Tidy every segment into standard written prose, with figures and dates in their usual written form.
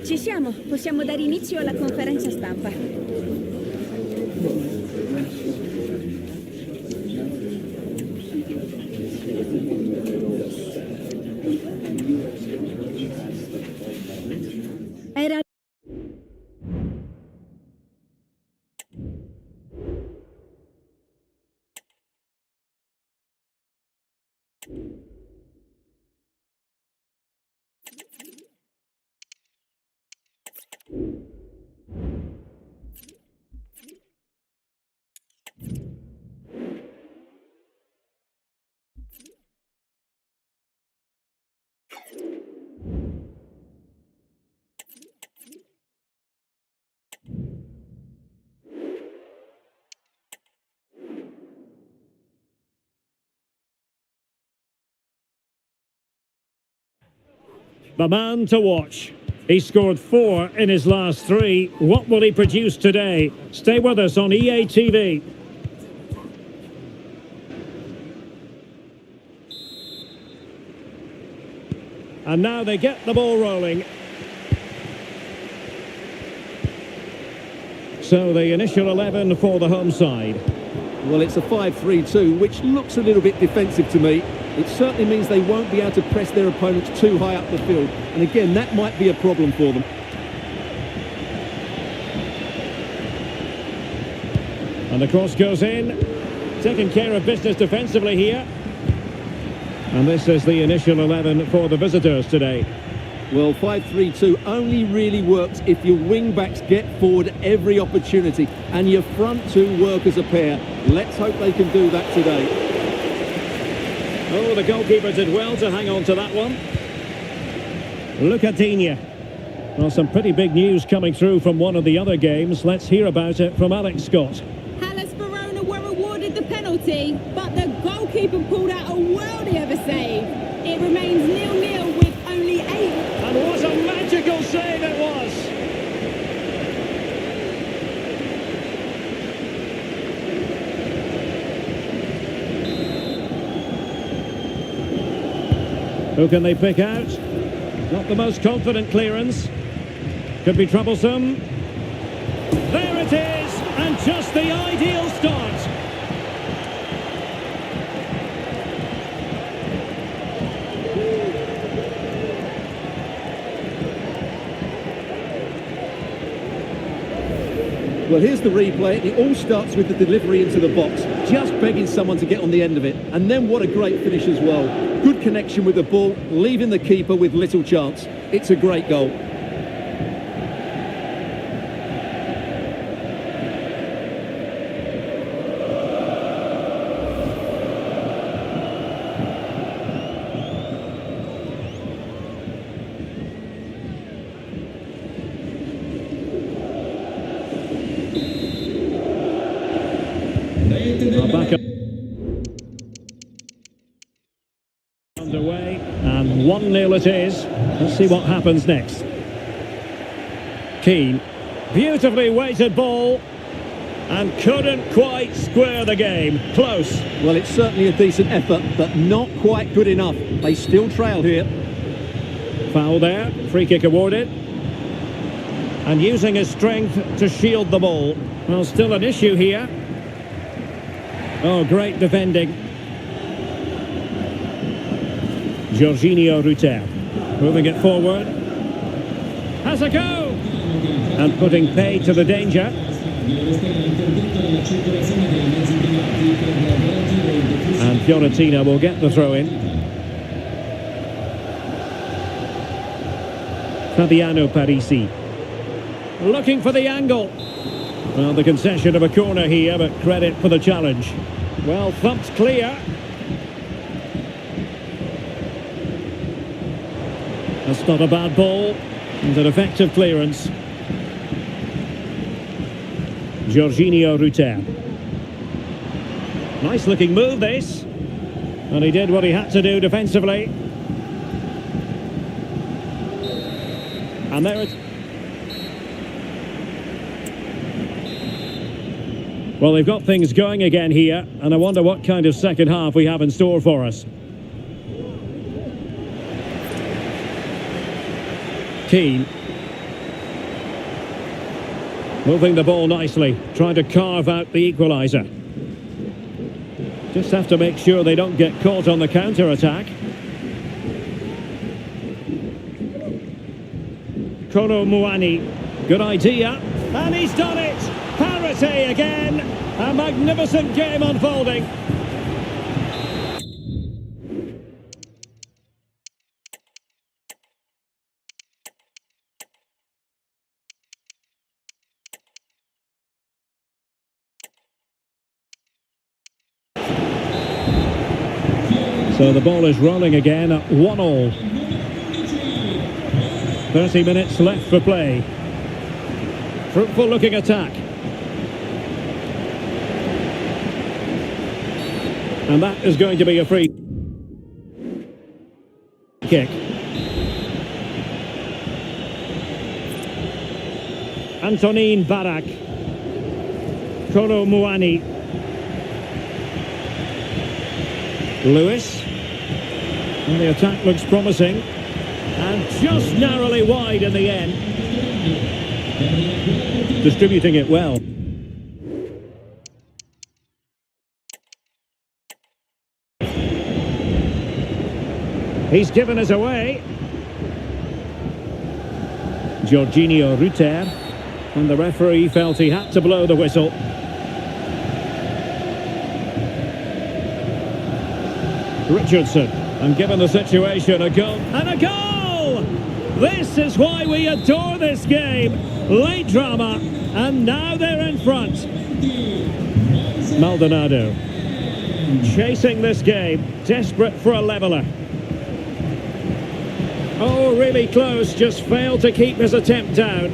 Ci siamo, possiamo dare inizio alla conferenza stampa. Era... The man to watch. He scored 4 in his last 3. What will he produce today? Stay with us on EA TV. And now they get the ball rolling. So the initial 11 for the home side. Well, it's a 5-3-2, which looks a little bit defensive to me. It certainly means they won't be able to press their opponents too high up the field. And again, that might be a problem for them. And the cross goes in. Taking care of business defensively here. And this is the initial 11 for the visitors today. Well, 5-3-2 only really works if your wing-backs get forward every opportunity and your front two work as a pair. Let's hope they can do that today. Oh, the goalkeeper did well to hang on to that one. Lucatinia. Well, some pretty big news coming through from one of the other games. Let's hear about it from Alex Scott. Hellas Verona were awarded the penalty, but the goalkeeper pulled out a worldie of a save. It remains 0-0 with only 8. And what a magical save it was! Who can they pick out? Not the most confident clearance. Could be troublesome. There it is! And just the ideal start. Well, here's the replay. It all starts with the delivery into the box, just begging someone to get on the end of it. And then what a great finish as well. Good connection with the ball, leaving the keeper with little chance. It's a great goal. Back up. Underway, and 1-0 it is. Let's see what happens next. Keane, beautifully weighted ball, and couldn't quite square the game. Close. Well, it's certainly a decent effort, but not quite good enough. They still trail here. Foul there, free kick awarded. And using his strength to shield the ball. Well, still an issue here. Oh, great defending. Jorginho Rutter moving it forward. Has a go! And putting pay to the danger. And Fiorentina will get the throw in. Fabiano Parisi. Looking for the angle. Well, the concession of a corner here, but credit for the challenge. Well, thumped clear. That's not a bad ball. And an effective clearance. Jorginho Rutter. Nice looking move, this. And he did what he had to do defensively. And there it is. Well, they've got things going again here, and I wonder what kind of second half we have in store for us. keen. Moving the ball nicely, trying to carve out the equaliser. Just have to make sure they don't get caught on the counter-attack. Kolo Muani, good idea, and he's done it! Parity again! A magnificent game unfolding. So the ball is rolling again at 1-1. 30 minutes left for play. Fruitful looking attack. And that is going to be a free kick. Antonin Barak. Kolo Muani. Lewis. And the attack looks promising. And just narrowly wide in the end. Distributing it well. He's given us away. Jorginho Ruter. And the referee felt he had to blow the whistle. Richardson. And given the situation, a goal. And a goal! This is why we adore this game. Late drama. And now they're in front. Maldonado. Chasing this game. Desperate for a leveller. Oh, really close. Just failed to keep his attempt down.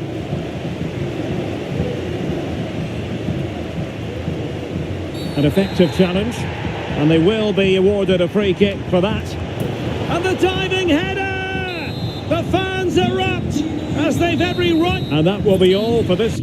An effective challenge. And they will be awarded a free kick for that. And the diving header! The fans erupt as they've every right. And that will be all for this.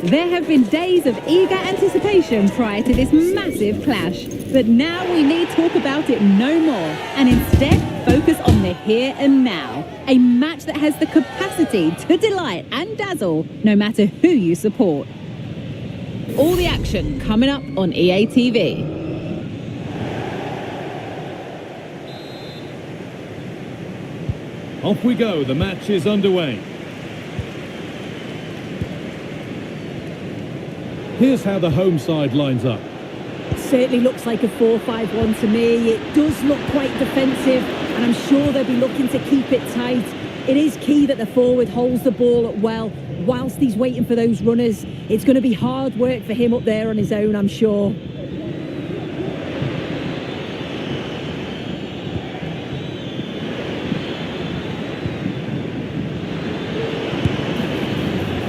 There have been days of eager anticipation prior to this massive clash, but now we need talk about it no more, and instead focus on the here and now. A match that has the capacity to delight and dazzle no matter who you support. All the action coming up on EA TV. Off we go, the match is underway. Here's how the home side lines up. Certainly looks like a 4-5-1 to me. It does look quite defensive, and I'm sure they'll be looking to keep it tight. It is key that the forward holds the ball up well whilst he's waiting for those runners. It's going to be hard work for him up there on his own, I'm sure.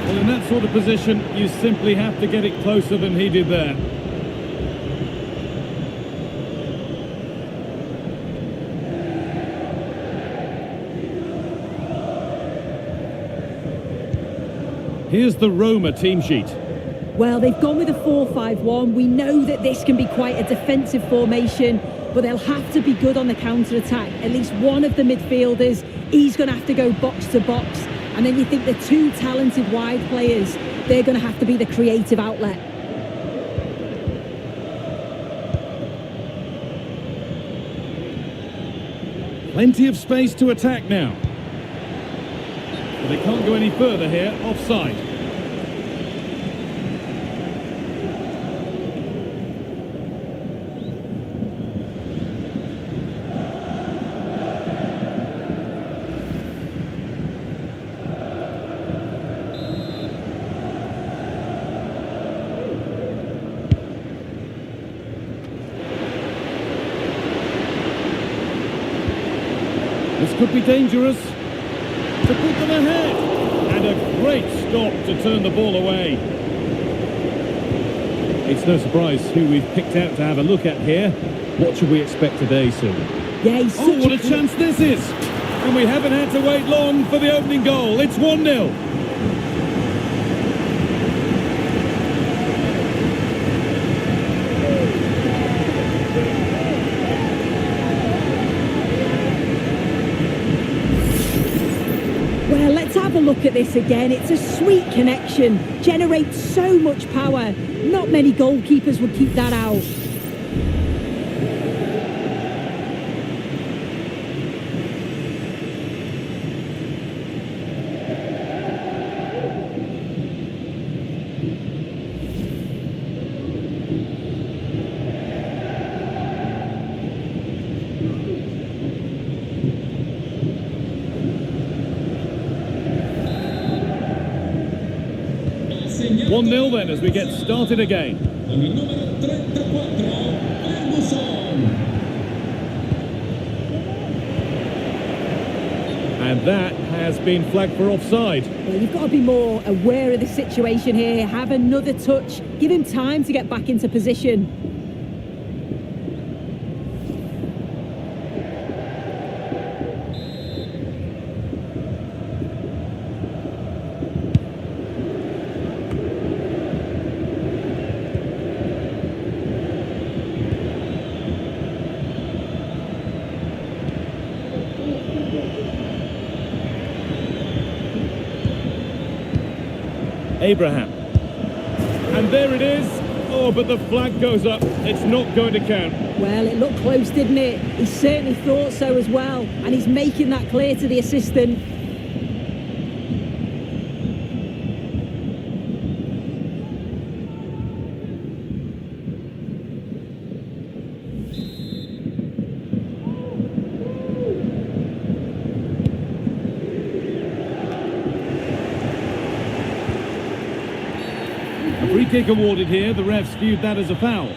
Well, in that sort of position, you simply have to get it closer than he did there. Here's the Roma team sheet. Well, they've gone with a 4-5-1. We know that this can be quite a defensive formation, but they'll have to be good on the counter-attack. At least one of the midfielders, he's going to have to go box to box. And then you think the two talented wide players, they're going to have to be the creative outlet. Plenty of space to attack now. But they can't go any further here, offside. This could be dangerous. To put them ahead. And a great stop to turn the ball away. It's no surprise who we've picked out to have a look at here. What should we expect today, Sue? Yeah, he's Oh, such what a chance this is! And we haven't had to wait long for the opening goal. It's 1-0. Well, let's have a look at this again. It's a sweet connection, generates so much power. Not many goalkeepers would keep that out. Segnalato 1-0 then as we get started again. Con il numero 34, And that has been flagged for offside. Well, you've got to be more aware of the situation here. Have another touch. Give him time to get back into position. Abraham. And there it is. Oh, but the flag goes up. It's not going to count. Well, it looked close, didn't it? He certainly thought so as well. And he's making that clear to the assistant. A free kick awarded here. The refs viewed that as a foul.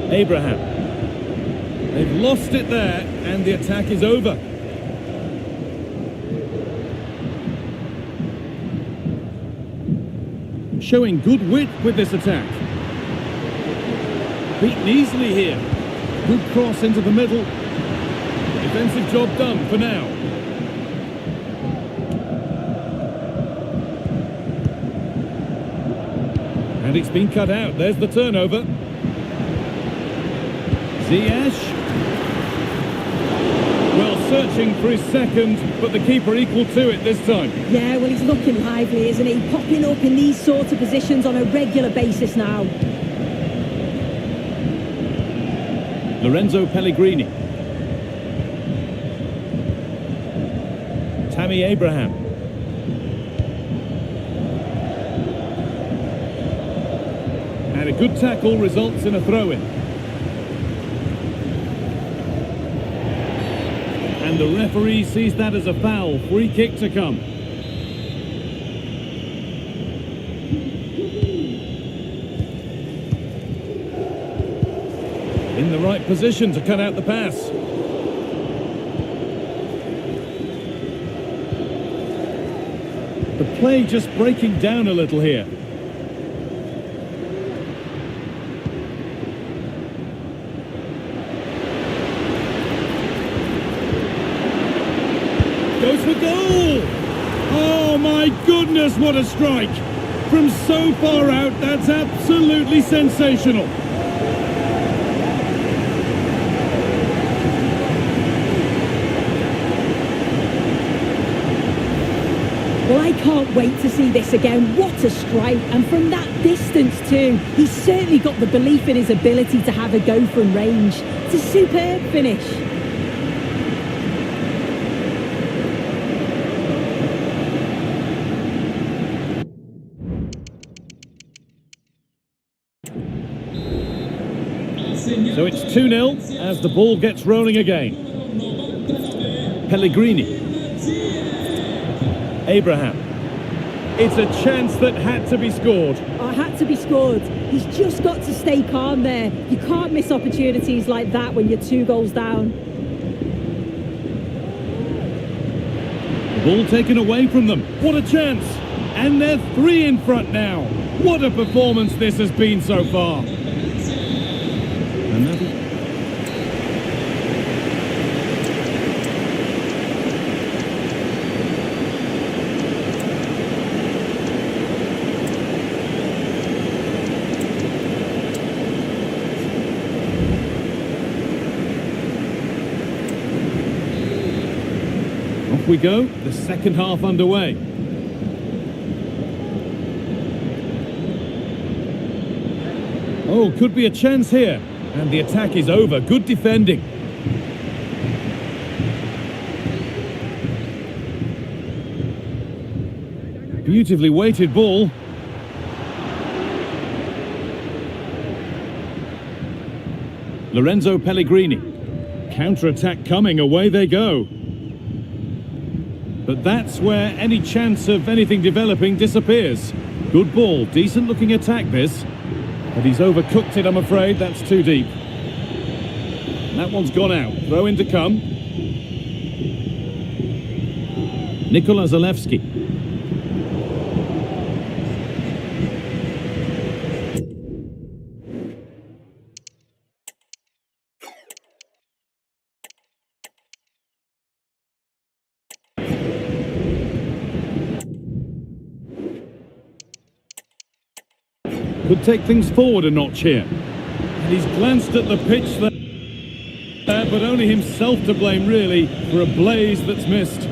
Abraham. They've lost it there, and the attack is over. Showing good wit with this attack. Beaten easily here. Good cross into the middle. Defensive job done for now. And it's been cut out. There's the turnover. Ziyech. Well searching for his second, but the keeper equal to it this time. Yeah, well, he's looking lively, isn't he? Popping up in these sorts of positions on a regular basis now. Lorenzo Pellegrini. Tammy Abraham. And a good tackle results in a throw-in. And the referee sees that as a foul. Free kick to come. In the right position to cut out the pass. The play just breaking down a little here. Goes for goal! Oh my goodness, what a strike! From so far out, that's absolutely sensational. Well, I can't wait to see this again. What a strike. And from that distance too. He's certainly got the belief in his ability to have a go from range. It's a superb finish. So it's 2-0 as the ball gets rolling again. Pellegrini. Abraham. It's a chance that had to be scored. Oh, had to be scored. He's just got to stay calm there. You can't miss opportunities like that when you're 2 goals down. The ball taken away from them. What a chance. And they're 3 in front now. What a performance this has been so far. Another. Off we go, the second half underway. Oh, could be a chance here. And the attack is over. Good defending. Beautifully weighted ball. Lorenzo Pellegrini. Counter-attack coming. Away they go. But that's where any chance of anything developing disappears. Good ball. Decent looking attack this. But he's overcooked it, I'm afraid. That's too deep. That one's gone out. Throw in to come. Nikola Zalewski. Could take things forward a notch here. And he's glanced at the pitch there, but only himself to blame, really, for a blaze that's missed.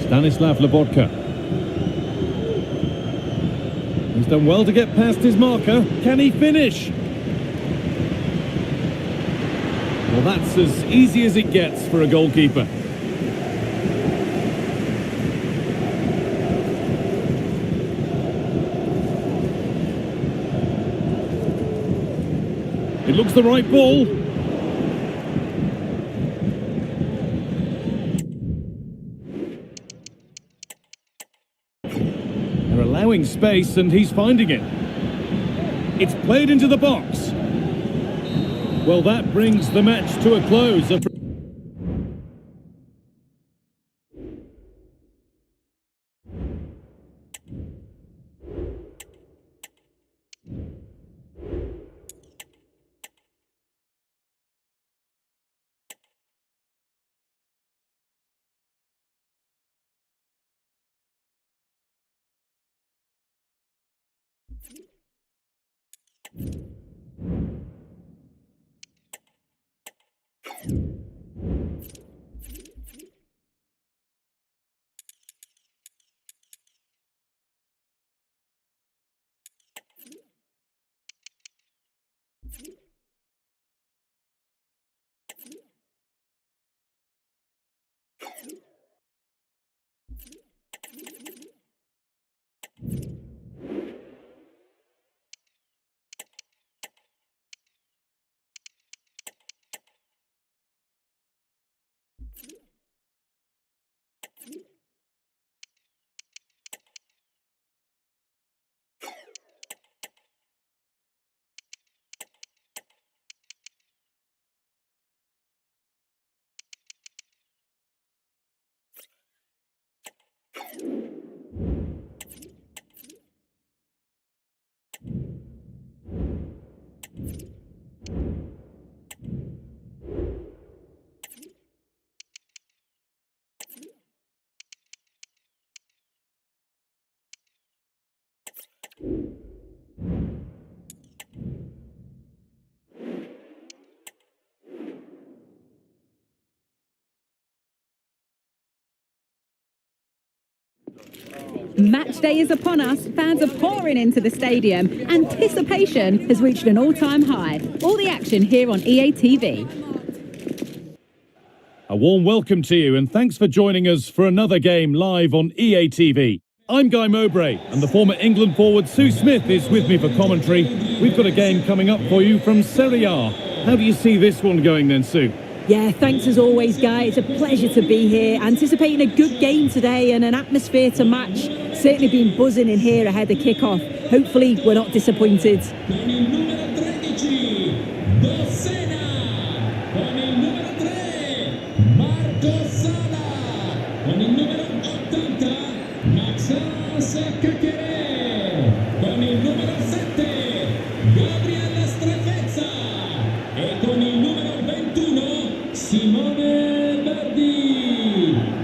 Stanislav Lobotka. He's done well to get past his marker. Can he finish? Well, that's as easy as it gets for a goalkeeper. It looks the right ball. They're allowing space and he's finding it. It's played into the box. Well, that brings the match to a close. Match day is upon us. Fans are pouring into the stadium. Anticipation has reached an all-time high. All the action here on EA TV. A warm welcome to you and thanks for joining us for another game live on EA TV. I'm Guy Mowbray and the former England forward Sue Smith is with me for commentary. We've got a game coming up for you from Serie A. How do you see this one going then, Sue? Yeah, thanks as always, Guy. It's a pleasure to be here. Anticipating a good game today and an atmosphere to match. Certainly been buzzing in here ahead of kick-off. Hopefully, we're not disappointed. Con il numero 13, Dossena. Con il numero 3, Marco Sala. Con il numero 80, Maxence Kakere. Con il numero 7, Gabriele Strefezza. E con il numero 21, Simone Verdi.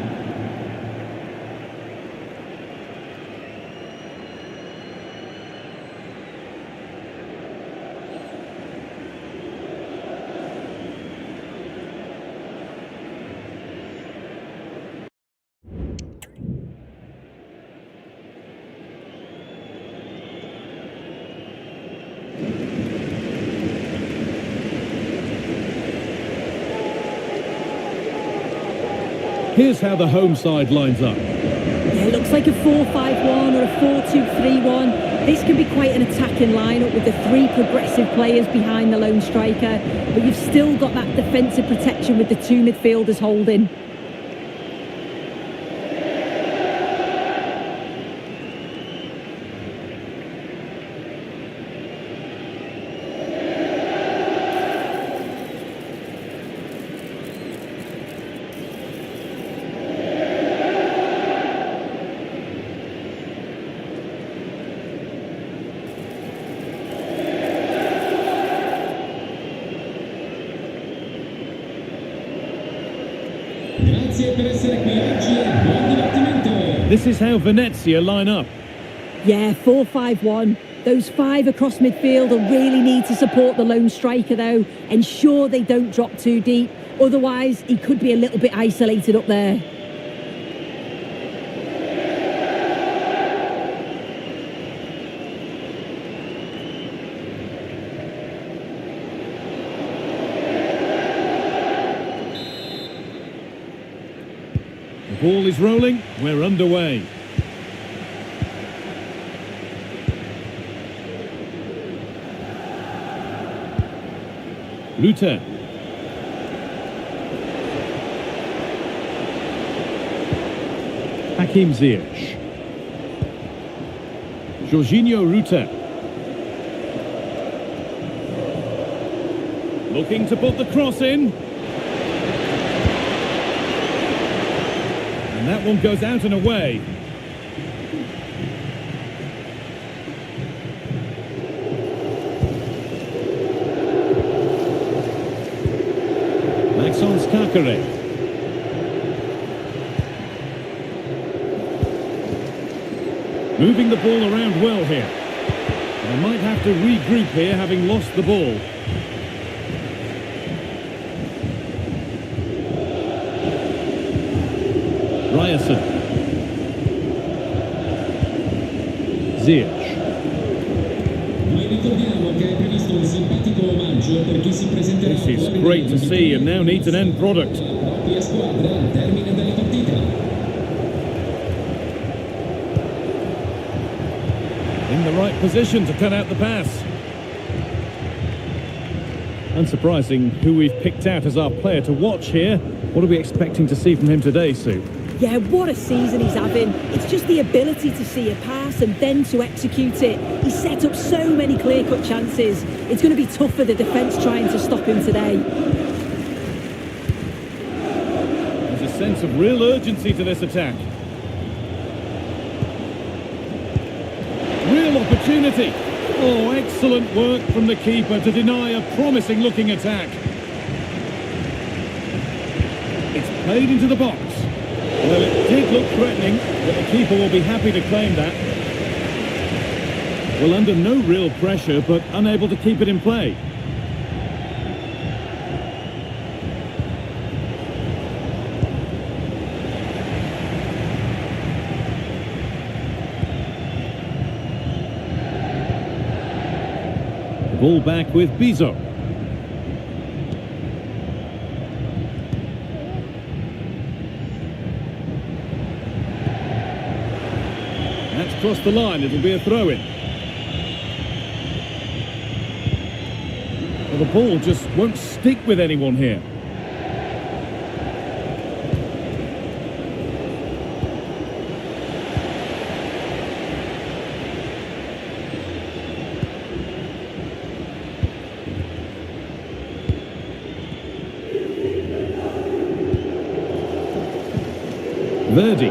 Here's how the home side lines up. Yeah, it looks like a 4-5-1 or a 4-2-3-1. This can be quite an attacking lineup with the three progressive players behind the lone striker, but you've still got that defensive protection with the two midfielders holding. Grazie per essere qui oggi e buon divertimento. This is how Venezia line up. Yeah, 4-5-1. Those five across midfield will really need to support the lone striker, though. Ensure they don't drop too deep. Otherwise, he could be a little bit isolated up there. The ball is rolling, we're underway. Ruta. Hakim Ziyech. Jorginho Ruta. Looking to put the cross in. And that one goes out and away. Maxence Kakere. Moving the ball around well here. They might have to regroup here, having lost the ball. Ryerson. Ziyech. Noi ricordiamo che è previsto un simpatico omaggio per chi si presenterà. This is great to see and now needs an end product. La propria squadra al termine della right position to cut out the pass. Unsurprising who we've picked out as our player to watch here. What are we expecting to see from him today, Sue? Yeah, what a season he's having. It's just the ability to see a pass and then to execute it. He's set up so many clear-cut chances. It's going to be tough for the defence trying to stop him today. There's a sense of real urgency to this attack. Real opportunity. Oh, excellent work from the keeper to deny a promising-looking attack. It's played into the box. Well, it did look threatening, but the keeper will be happy to claim that. Well, under no real pressure, but unable to keep it in play. The ball back with Bizot. That's crossed the line, it'll be a throw-in. Well, the ball just won't stick with anyone here. Verdi.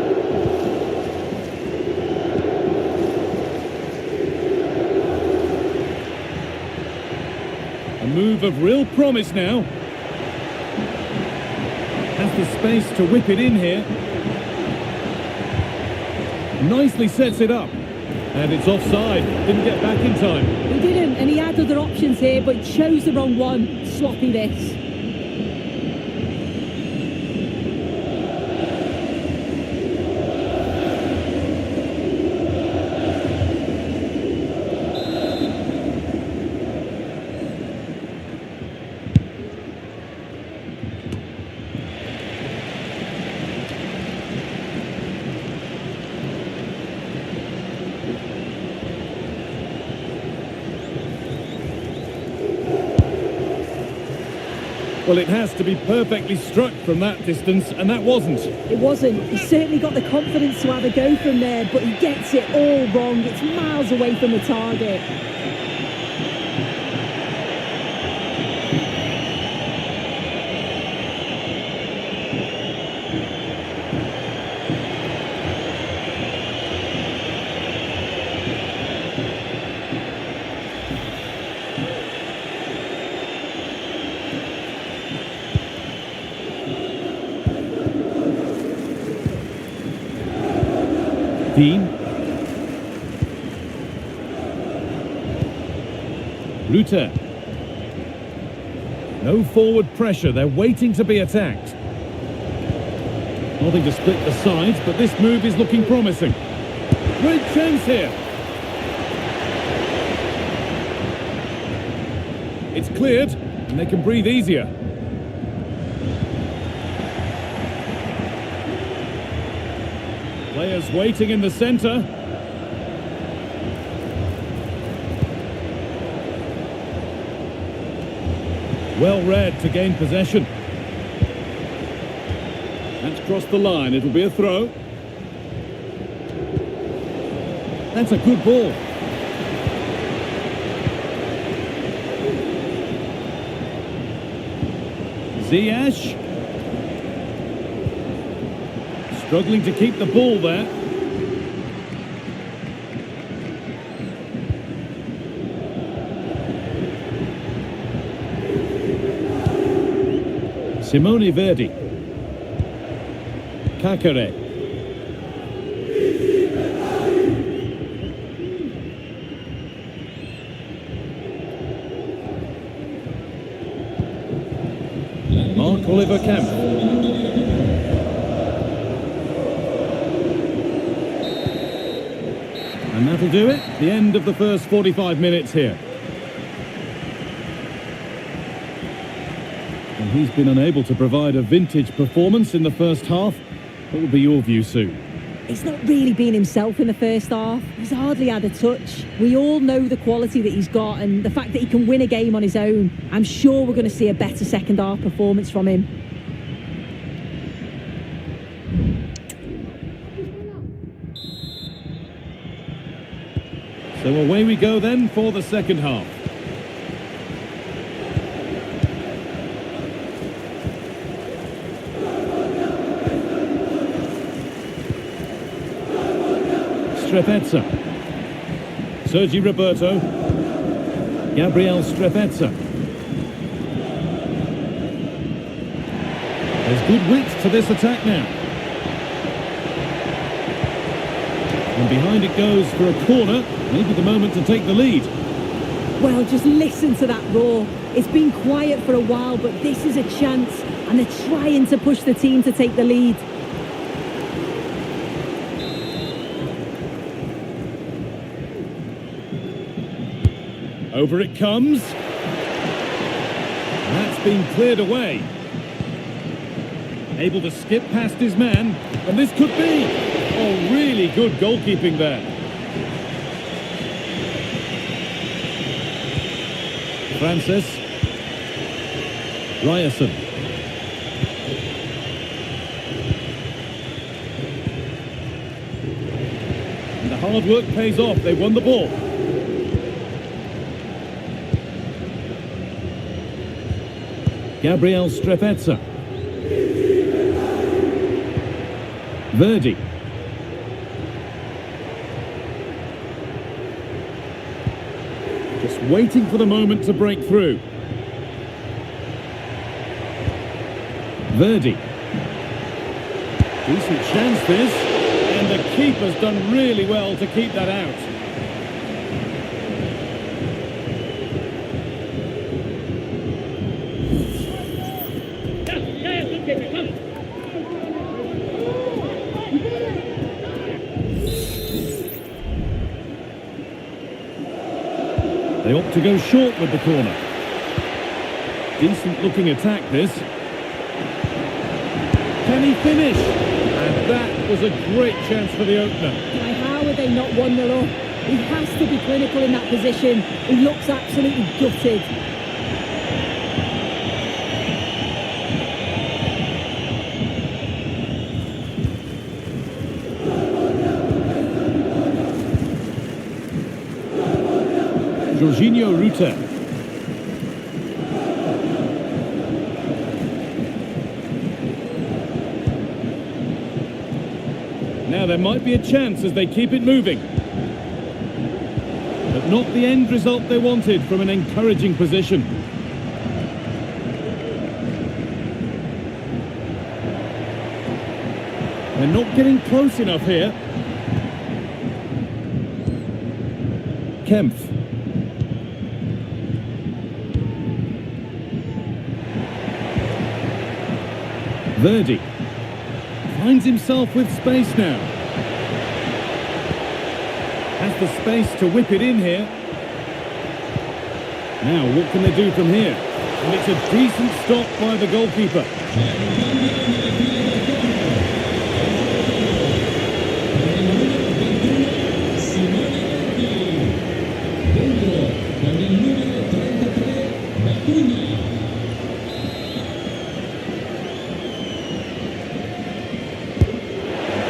A move of real promise now. Has the space to whip it in here. Nicely sets it up. And it's offside. Didn't get back in time. He didn't, and he had other options here, but he chose the wrong one. Sloppy this. Well, it has to be perfectly struck from that distance, and that wasn't. It wasn't. He certainly got the confidence to have a go from there, but he gets it all wrong. It's miles away from the target. Dean. Ruta. No forward pressure, they're waiting to be attacked. Nothing to split the sides, but this move is looking promising. Great chance here. It's cleared, and they can breathe easier. Players waiting in the centre. Well read to gain possession. That's crossed the line, it'll be a throw. That's a good ball. Ziyech. Struggling to keep the ball there. Simone Verdi. Kakare. Mark Oliver Kemp. And that'll do it. The end of the first 45 minutes here. And he's been unable to provide a vintage performance in the first half. What would be your view, Sue? He's not really been himself in the first half. He's hardly had a touch. We all know the quality that he's got and the fact that he can win a game on his own. I'm sure we're going to see a better second half performance from him. So away we go then for the second half. Strefezza. Sergi Roberto. Gabriel Strefezza. There's good width to this attack now. And behind it goes for a corner. Maybe the moment to take the lead. Well, just listen to that roar. It's been quiet for a while, but this is a chance, and they're trying to push the team to take the lead. Over it comes. That's been cleared away. Able to skip past his man, and this could be. Oh, really good goalkeeping there. Francis. Ryerson. And the hard work pays off. They won the ball. Gabriel Strefezza. Verdi. Just waiting for the moment to break through. Verdi. Decent chance this. And the keeper's done really well to keep that out. They opt to go short with the corner. Decent looking attack this. Can he finish? And that was a great chance for the opener. How are they not 1-0 up? He has to be clinical in that position. He looks absolutely gutted. Jorginho Rutter. Now there might be a chance as they keep it moving. But not the end result they wanted from an encouraging position. They're not getting close enough here. Kempf. Verdi finds himself with space now. Has the space to whip it in here. Now, what can they do from here? And it's a decent stop by the goalkeeper.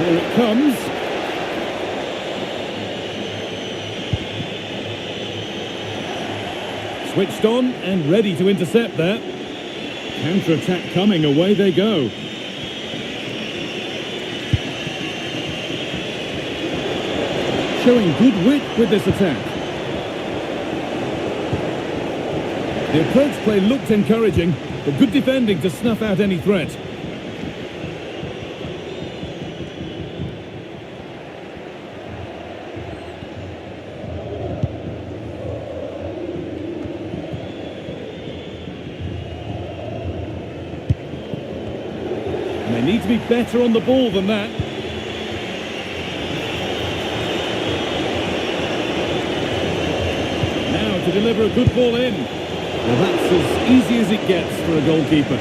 Here it comes. Switched on and ready to intercept there. Counter-attack coming, away they go. Showing good wit with this attack. The approach play looked encouraging, but good defending to snuff out any threat. They need to be better on the ball than that. Now to deliver a good ball in. Well, that's as easy as it gets for a goalkeeper.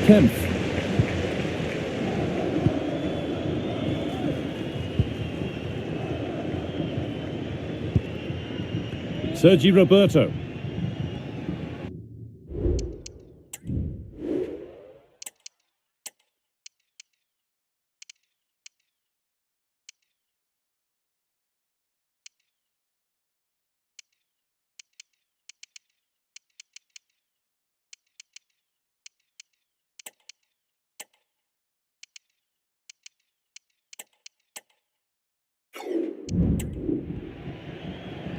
Kempf. Sergi Roberto.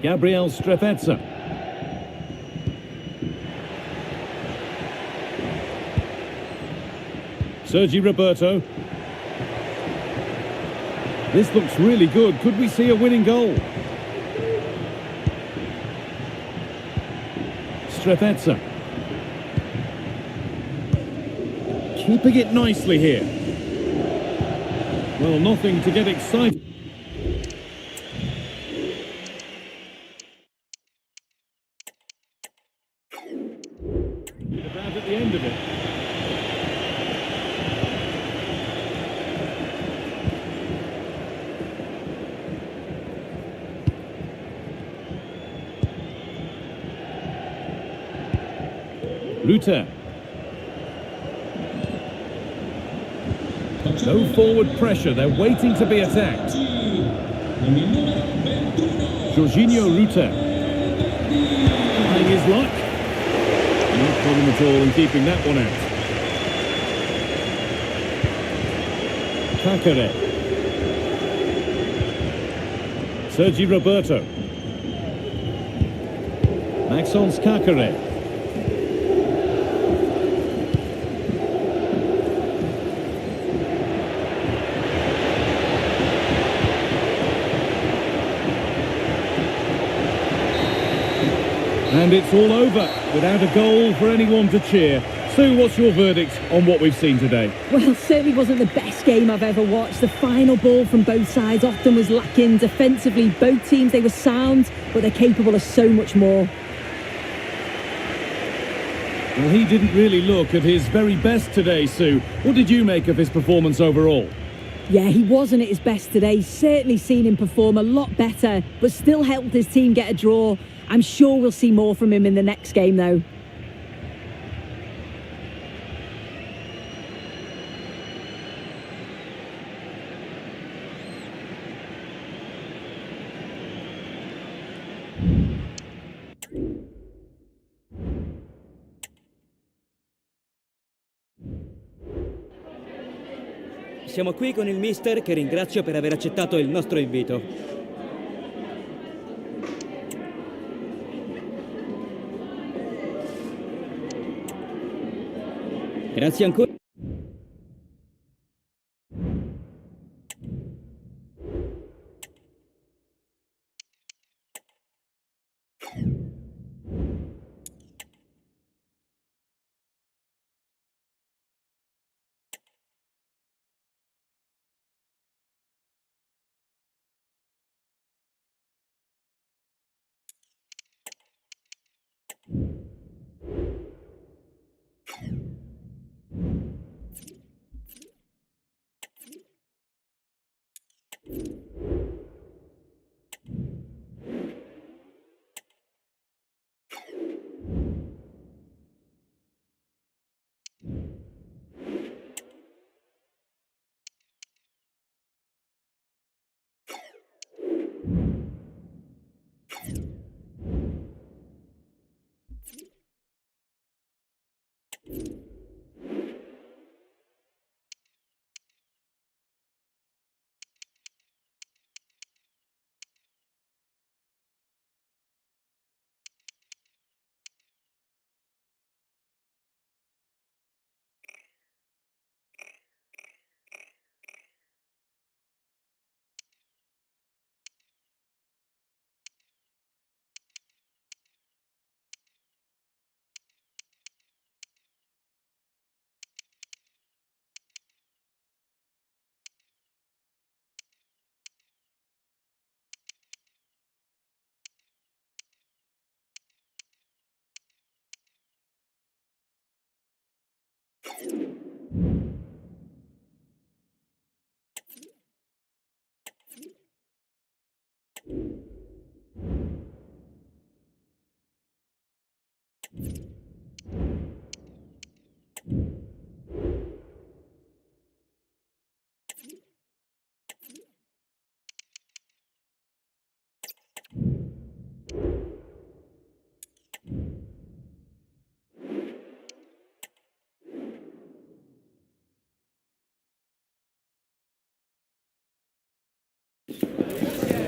Gabriel Strefezza. Sergi Roberto. This looks really good. Could we see a winning goal? Strefezza. Keeping it nicely here. Well, nothing to get excited. About at the end of it. Ruta. No forward pressure, they're waiting to be attacked. Jorginho Ruta. Trying his luck. No problem at all in keeping that one out. Kakare. Sergi Roberto. Maxence Kakare. And it's all over without a goal for anyone to cheer. Sue, what's your verdict on what we've seen today? Well, certainly wasn't the best game I've ever watched. The final ball from both sides often was lacking. Defensively, both teams, they were sound, but they're capable of so much more. Well, he didn't really look at his very best today, Sue. What did you make of his performance overall? Yeah, he wasn't at his best today. Certainly seen him perform a lot better, but still helped his team get a draw. I'm sure we'll see more from him in the next game, though. Siamo qui con il mister che ringrazio per aver accettato il nostro invito. Grazie ancora.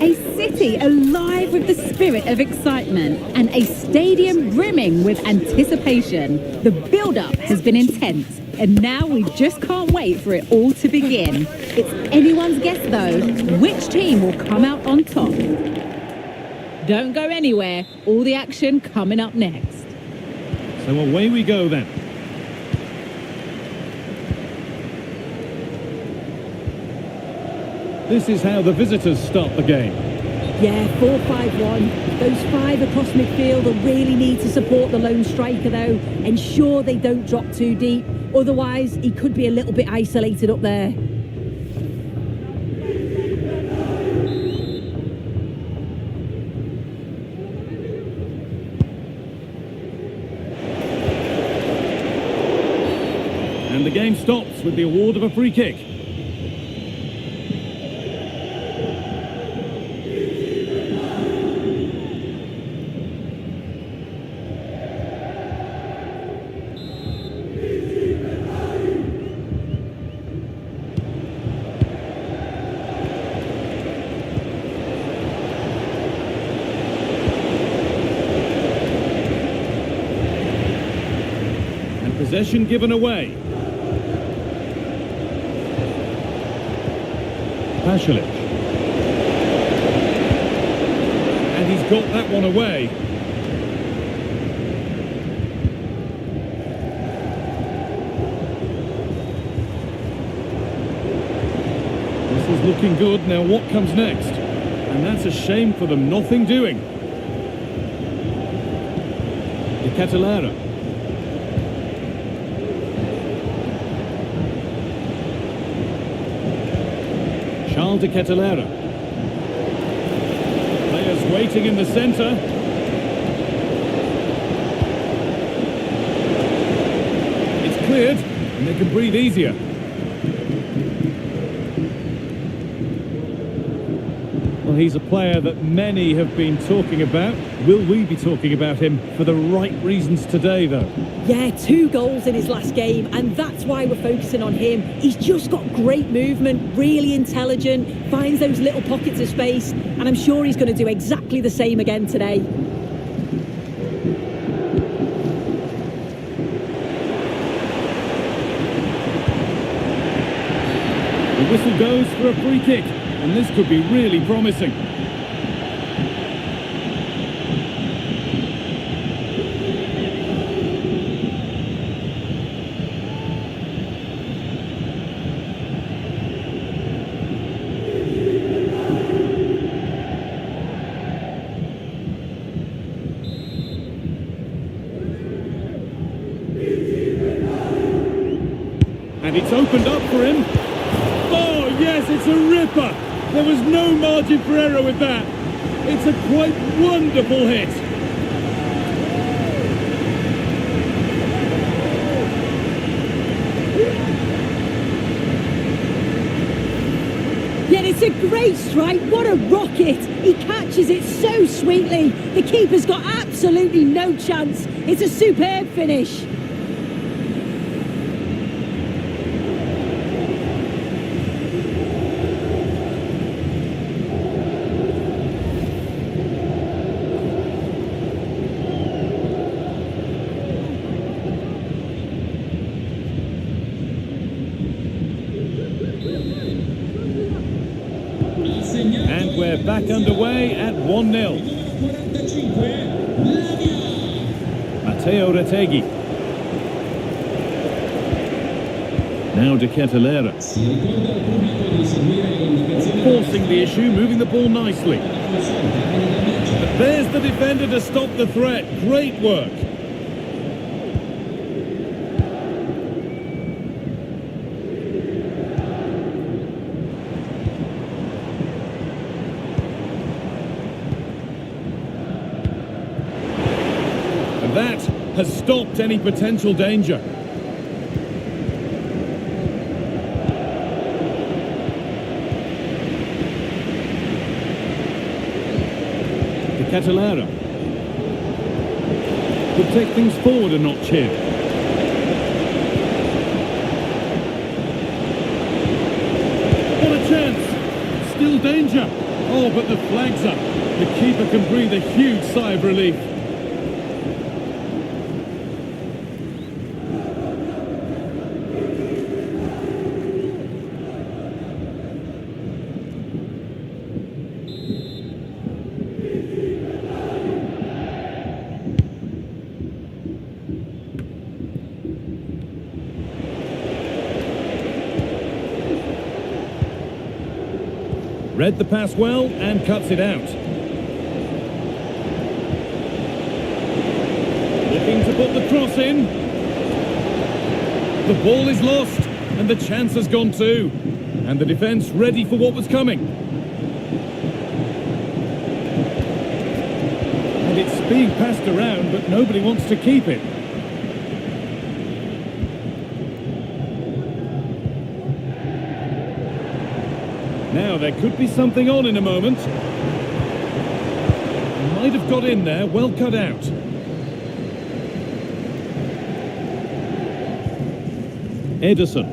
A city alive with the spirit of excitement and a stadium brimming with anticipation. The build-up has been intense, and now we just can't wait for it all to begin. It's anyone's guess, though, which team will come out on top. Don't go anywhere. All the action coming up next. So away we go then. This is how the visitors start the game. Yeah, 4-5-1. Those five across midfield will really need to support the lone striker, though. Ensure they don't drop too deep. Otherwise, he could be a little bit isolated up there. And the game stops with the award of a free kick. And possession given away. Pasalic. And he's got that one away. This is looking good. Now what comes next? And that's a shame for them. Nothing doing. De Catalera. De Catalera. Players waiting in the centre. It's cleared and they can breathe easier. Well, he's a player that many have been talking about. Will we be talking about him for the right reasons today, though? Yeah, 2 goals in his last game, and that's why we're focusing on him. He's just got great movement, really intelligent, finds those little pockets of space, and I'm sure he's going to do exactly the same again today. The whistle goes for a free kick, and this could be really promising. And it's opened up for him. Oh, yes, it's a ripper. There was no margin for error with that. It's a quite wonderful hit. Yeah, it's a great strike. What a rocket. He catches it so sweetly. The keeper's got absolutely no chance. It's a superb finish. And we're back underway at 1-0. Matteo Retegui. Now De Catalera. Forcing the issue, moving the ball nicely. But there's the defender to stop the threat. Great work. And that has stopped any potential danger. De Catalera could take things forward a notch here. What a chance! Still danger. Oh, but the flag's up. The keeper can breathe a huge sigh of relief. Read the pass well and cuts it out. Looking to put the cross in. The ball is lost and the chance has gone too. And the defence ready for what was coming. And it's being passed around, but nobody wants to keep it. Now, there could be something on in a moment. Might have got in there, well cut out. Edison.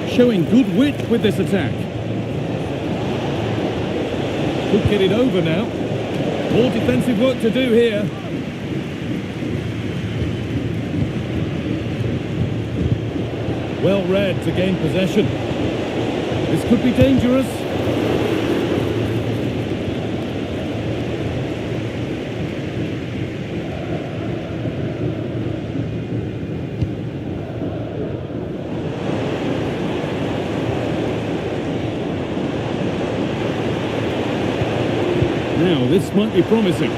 Showing good wit with this attack. Could get it over now. More defensive work to do here. Well read to gain possession. This could be dangerous. Now, this might be promising.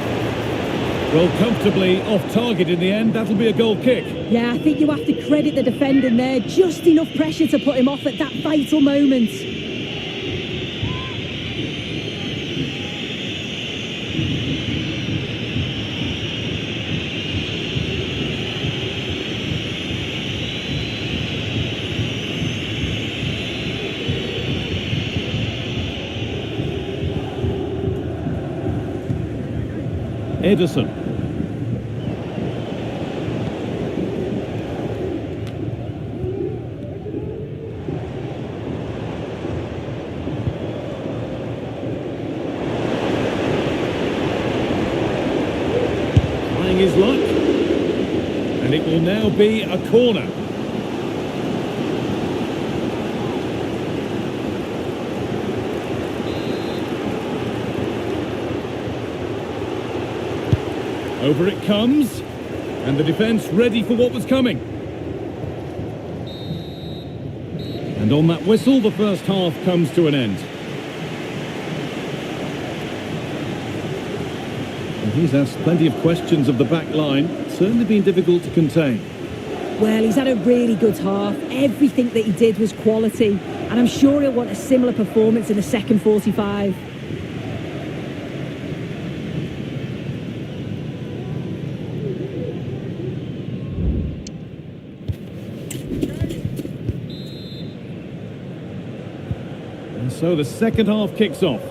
Well, comfortably off target in the end. That'll be a goal kick. Yeah, I think you have to credit the defending there. Just enough pressure to put him off at that vital moment. Edison. Trying his luck. And it will now be a corner. Over it comes, and the defence ready for what was coming. And on that whistle, the first half comes to an end. And he's asked plenty of questions of the back line. It's certainly been difficult to contain. Well, he's had a really good half. Everything that he did was quality. And I'm sure he'll want a similar performance in the second 45. So the second half kicks off.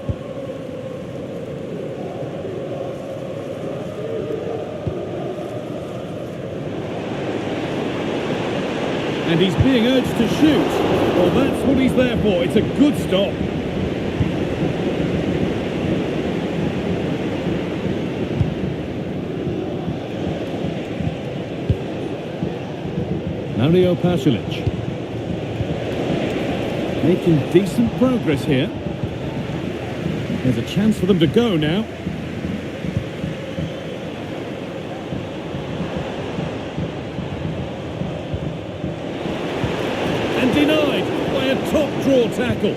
And he's being urged to shoot. Well, that's what he's there for. It's a good stop. Mario Pasalic. Making decent progress here. There's a chance for them to go now. And denied by a top draw tackle.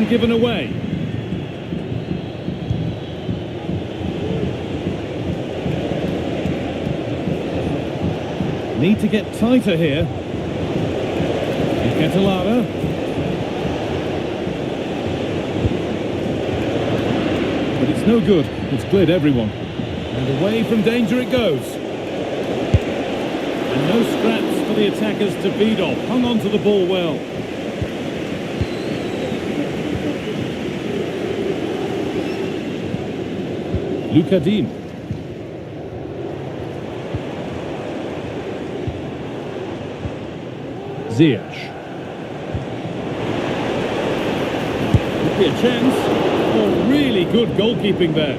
Given away. Need to get tighter here. Catalara. But it's no good. It's cleared everyone. And away from danger it goes. And no scraps for the attackers to feed off. Hung on to the ball well. Lukadin. Ziyech. Could be a chance. Oh, really good goalkeeping there.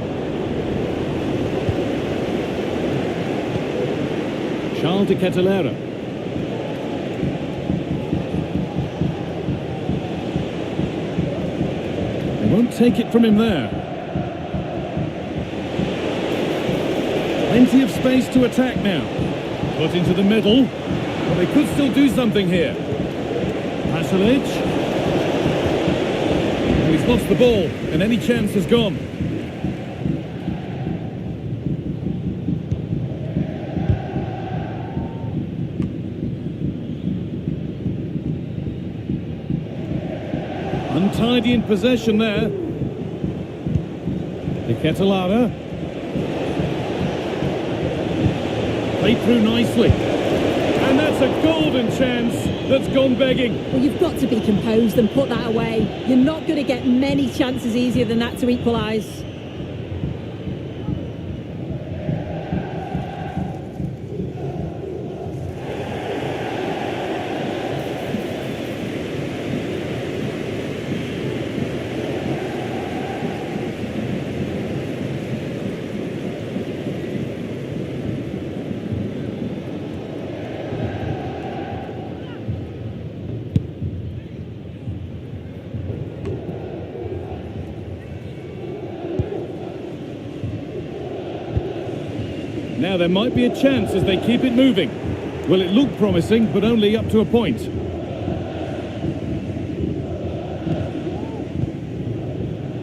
Charles de Ketelera. They won't take it from him there. Plenty of space to attack now. Put into the middle. But they could still do something here. Pasalic. Oh, he's lost the ball, and any chance is gone. Untidy in possession there. De Ketelera. Played through nicely. And that's a golden chance that's gone begging. Well, you've got to be composed and put that away. You're not going to get many chances easier than that to equalise. Now there might be a chance as they keep it moving. Well, it looked promising, but only up to a point.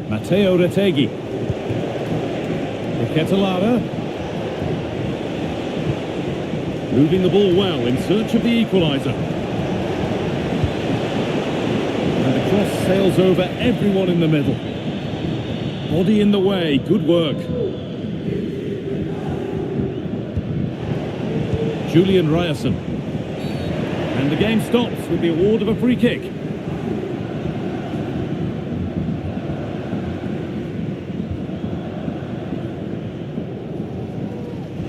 Matteo Retegui. De Ketelera. Moving the ball well in search of the equaliser. And the cross sails over everyone in the middle. Body in the way, good work. Julian Ryerson. And the game stops with the award of a free kick.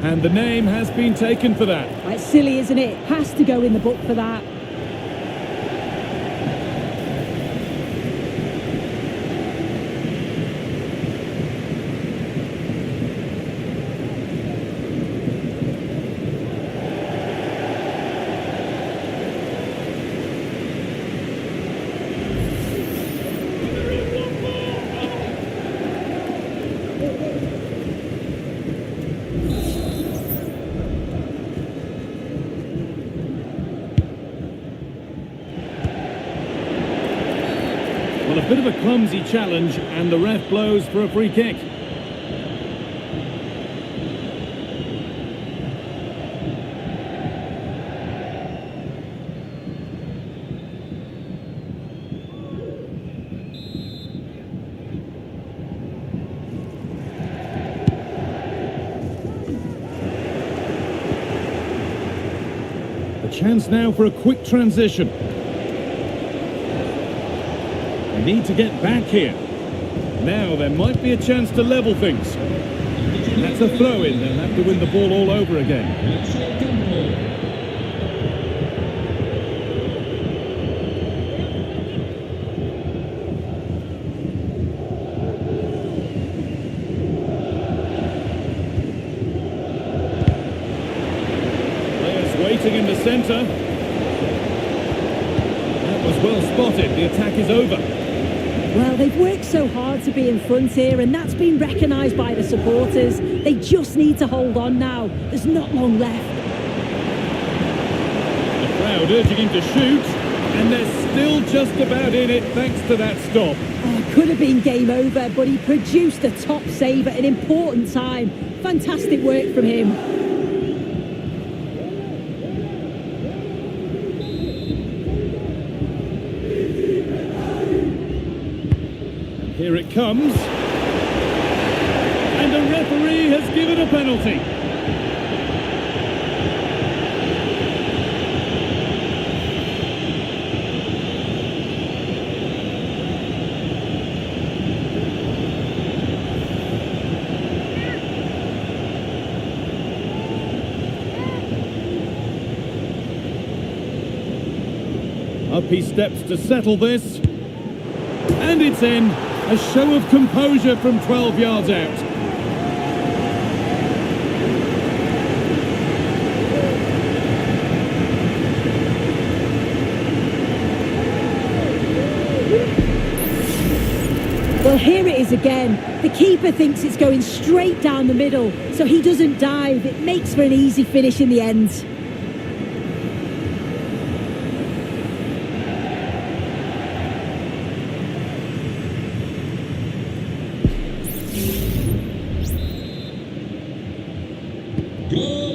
And the name has been taken for that. It's silly, isn't it? Has to go in the book for that. Well, a bit of a clumsy challenge, and the ref blows for a free kick. A chance now for a quick transition. Need to get back here. Now there might be a chance to level things. And that's a throw-in. They'll have to win the ball all over again. Players waiting in the centre. That was well spotted. The attack is over. Well, they've worked so hard to be in front here, and that's been recognised by the supporters. They just need to hold on now. There's not long left. The crowd urging him to shoot, and they're still just about in it thanks to that stop. Oh, could have been game over, but he produced a top save at an important time. Fantastic work from him. Here it comes. And the referee has given a penalty. Up he steps to settle this. And it's in. A show of composure from 12 yards out. Well, here it is again. The keeper thinks it's going straight down the middle, so he doesn't dive. It makes for an easy finish in the end.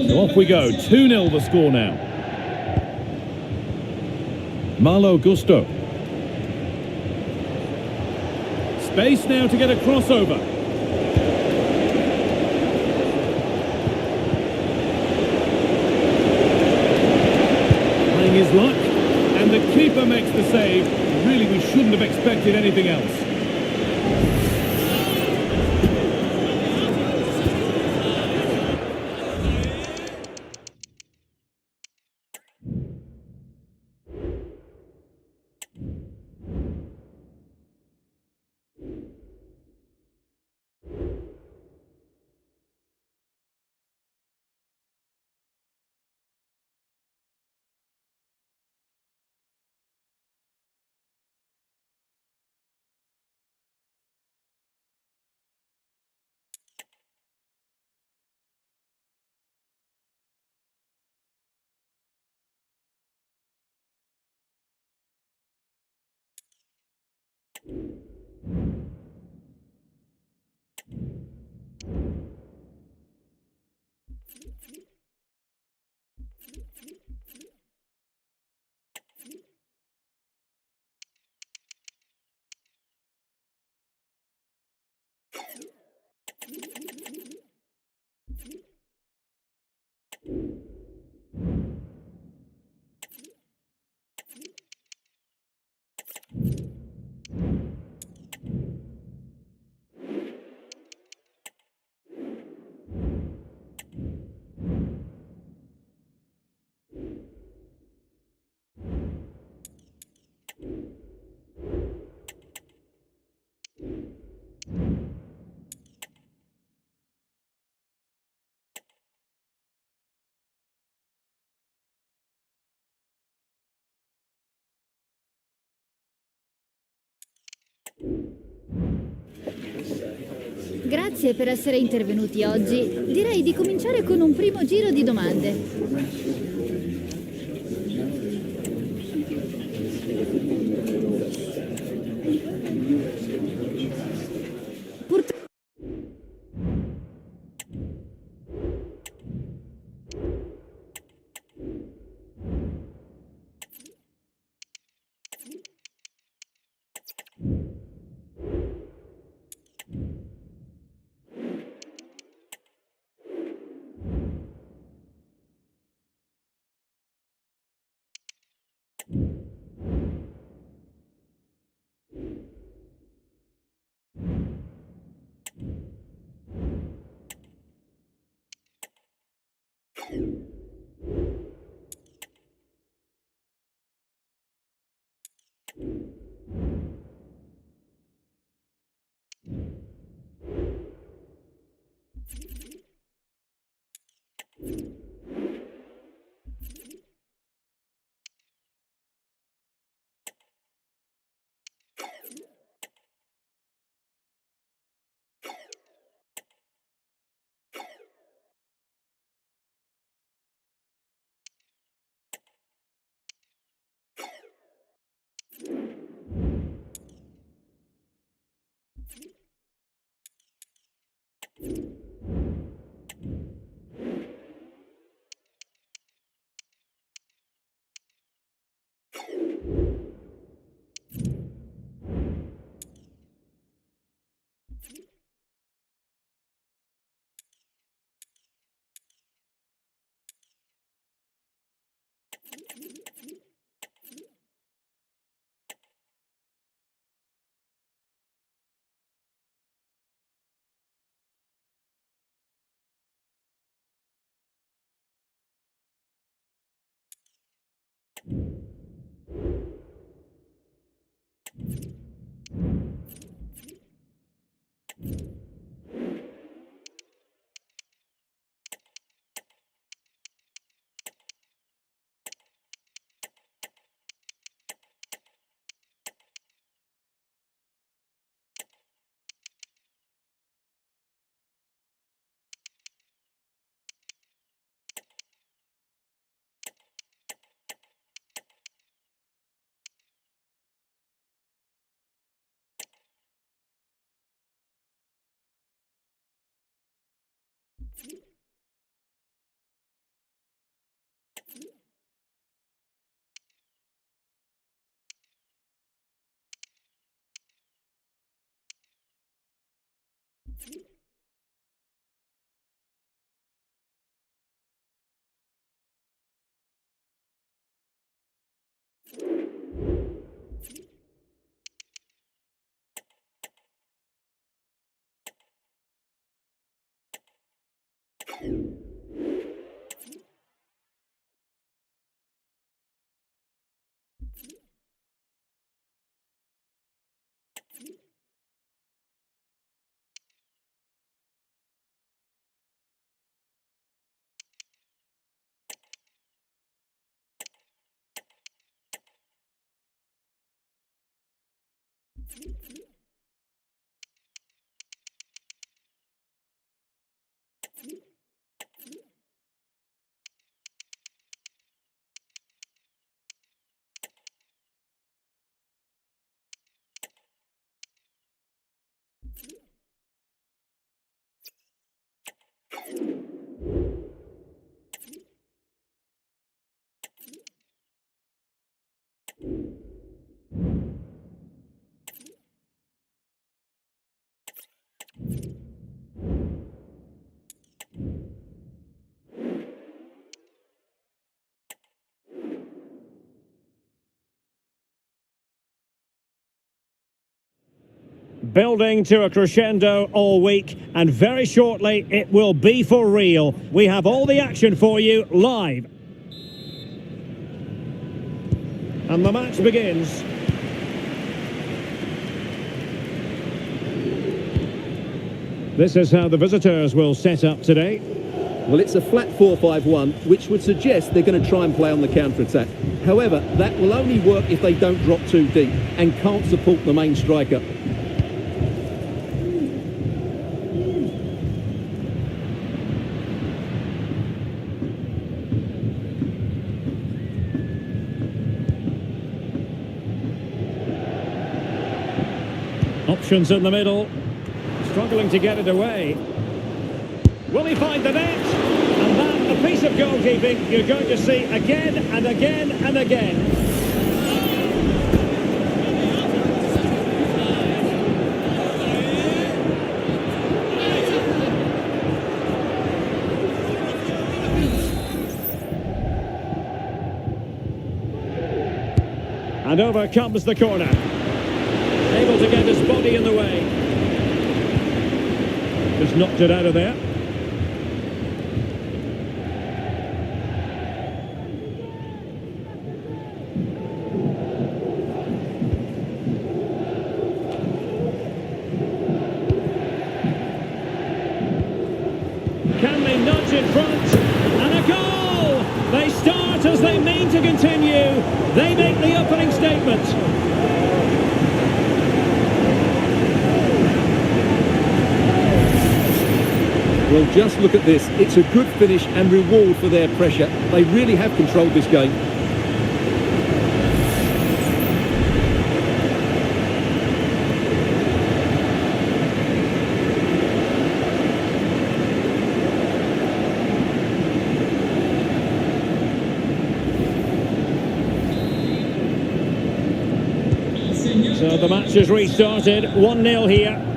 So off we go, 2-0 the score now. Malo Gusto. Space now to get a crossover. Playing his luck, and the keeper makes the save. Really, we shouldn't have expected anything else. Grazie per essere intervenuti oggi. Direi di cominciare con un primo giro di domande. Building to a crescendo all week, and very shortly it will be for real. We have all the action for you live. And the match begins. This is how the visitors will set up today. Well, it's a flat 4-5-1, which would suggest they're going to try and play on the counter-attack. However, that will only work if they don't drop too deep and can't support the main striker. Options in the middle, struggling to get it away. Will he find the net? And that, a piece of goalkeeping you're going to see again and again and again. And over comes the corner. Able to get his body in the way. Just knocked it out of there. Can they nudge in front? And a goal! They start as they mean to continue. They make the opening statement. Well, just look at this. It's a good finish and reward for their pressure. They really have controlled this game. So the match has restarted. 1-0 here.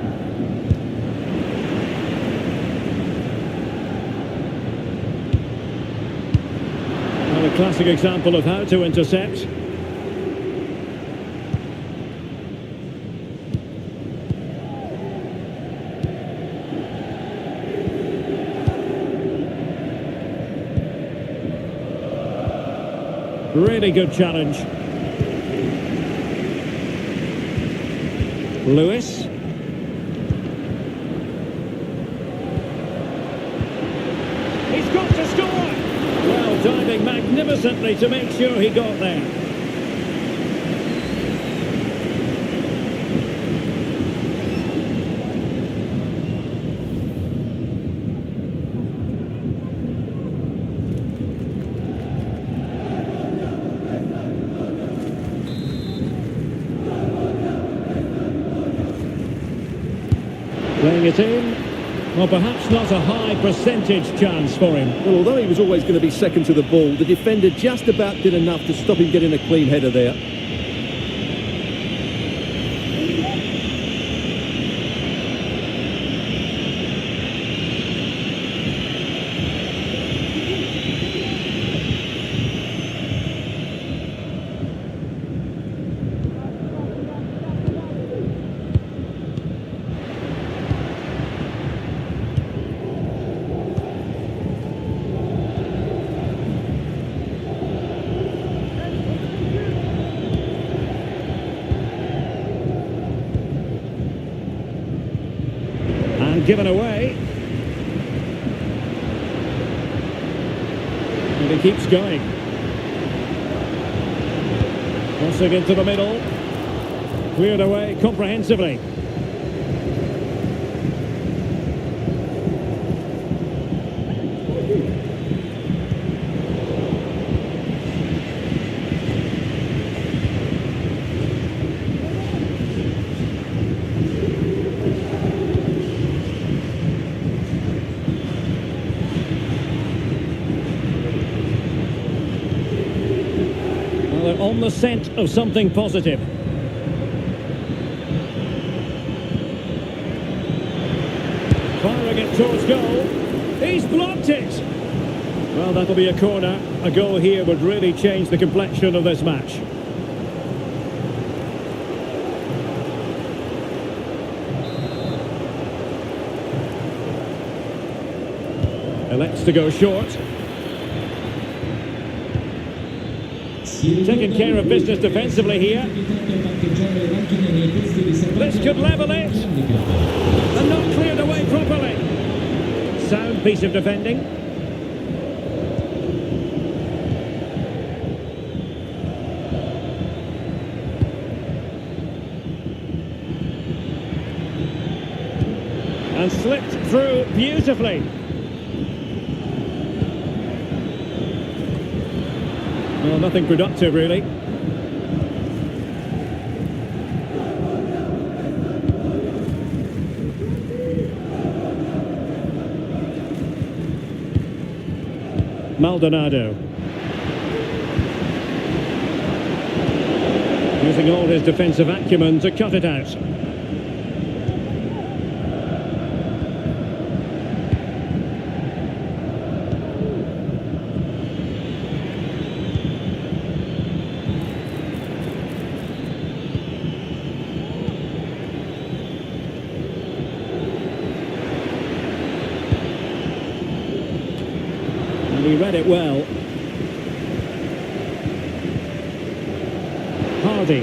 A classic example of how to intercept. Really good challenge. Lewis. He's got to score! Well, diving magnificently to make sure he got there. Playing it in. Well, perhaps not a high percentage chance for him. Well, although he was always going to be second to the ball, the defender just about did enough to stop him getting a clean header there. Given away. And he keeps going. Crossing into the middle. Cleared away comprehensively. Well, they're on the scent of something positive. Firing it towards goal. He's blocked it. Well, that'll be a corner. A goal here would really change the complexion of this match. Elects to go short. Taking care of business defensively here. This could level it. And not cleared away properly. Sound piece of defending. And slipped through beautifully. Well, nothing productive really. Maldonado. Using all his defensive acumen to cut it out. He read it well. Hardy.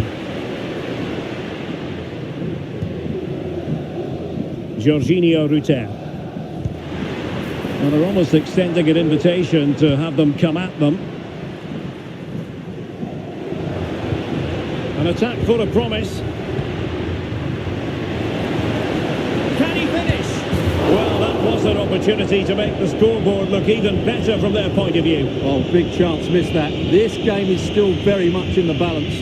Jorginho Rutter. Well, they're almost extending an invitation to have them come at them. An attack full of promise. Can he finish? Well, that was an opportunity to make the scoreboard look even better from their point of view. Oh, big chance missed that. This game is still very much in the balance.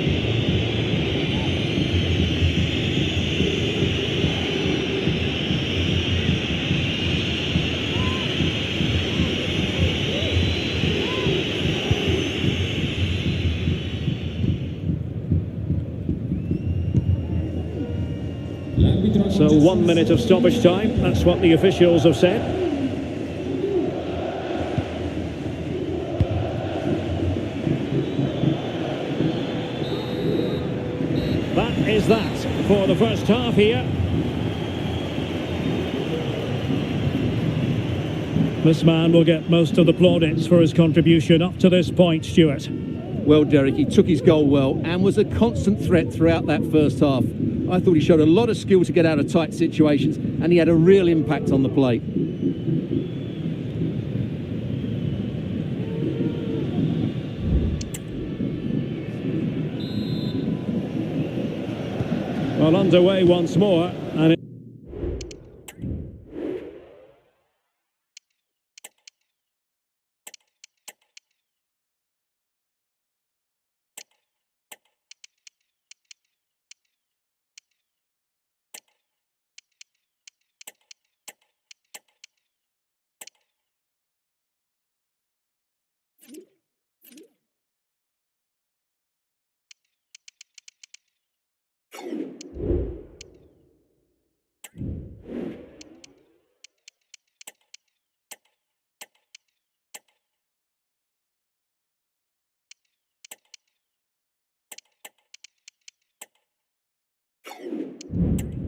So 1 minute of stoppage time, that's what the officials have said. That is that for the first half here. This man will get most of the plaudits for his contribution up to this point, Stuart. Well, Derek, he took his goal well and was a constant threat throughout that first half. I thought he showed a lot of skill to get out of tight situations, and he had a real impact on the plate. Well, underway once more, and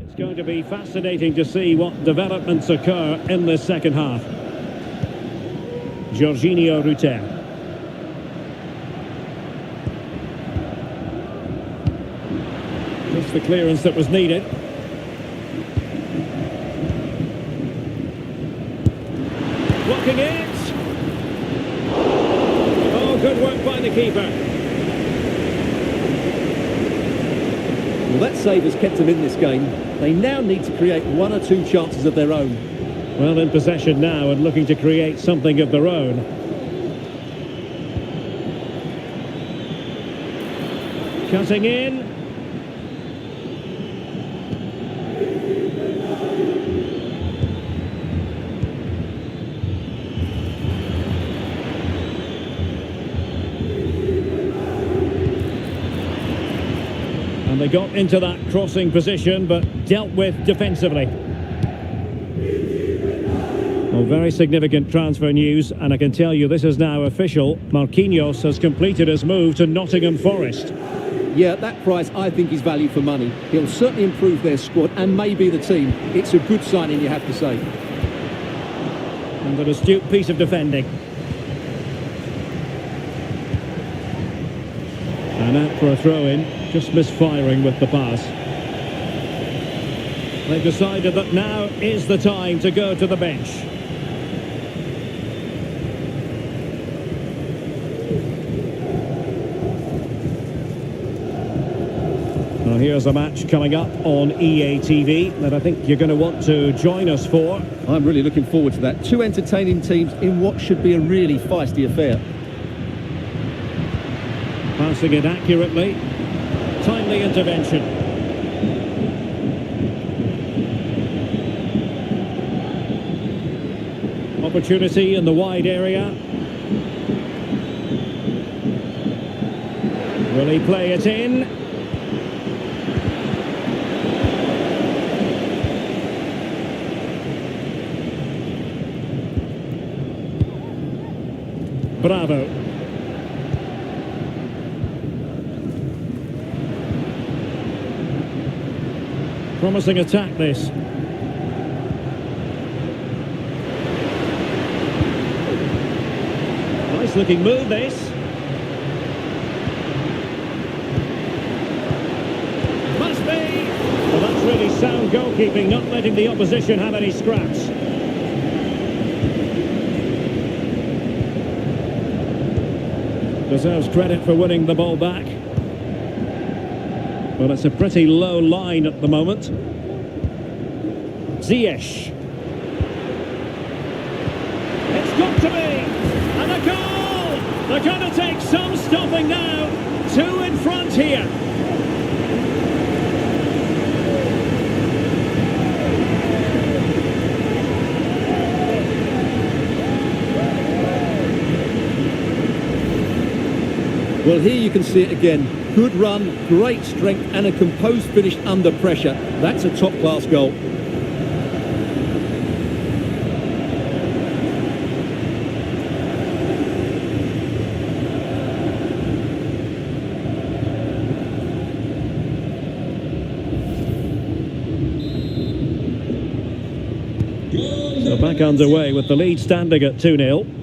it's going to be fascinating to see what developments occur in this second half. Jorginho Rutter. That's the clearance that was needed. Blocking it! Oh, good work by the keeper. Well, that save has kept them in this game. They now need to create one or two chances of their own. Well, in possession now and looking to create something of their own. Cutting in. And they got into that crossing position, but dealt with defensively. Well, very significant transfer news, and I can tell you this is now official. Marquinhos has completed his move to Nottingham Forest. Yeah, at that price, I think he's value for money. He'll certainly improve their squad and maybe the team. It's a good signing, you have to say. And an astute piece of defending. And out for a throw-in, just misfiring with the pass. They've decided that now is the time to go to the bench. Now here's a match coming up on EA TV that I think you're going to want to join us for. I'm really looking forward to that. Two entertaining teams in what should be a really feisty affair. Passing it accurately. Timely intervention. Opportunity in the wide area. Will he play it in? Bravo. Promising attack this. Nice looking move this. Must be. Well, that's really sound goalkeeping, not letting the opposition have any scraps. Deserves credit for winning the ball back. Well, it's a pretty low line at the moment. Ziyech. It's got to be! And a goal! They're going to take some stopping now. Two in front here. Well, here you can see it again. Good run, great strength and a composed finish under pressure. That's a top-class goal. So back underway with the lead standing at 2-0.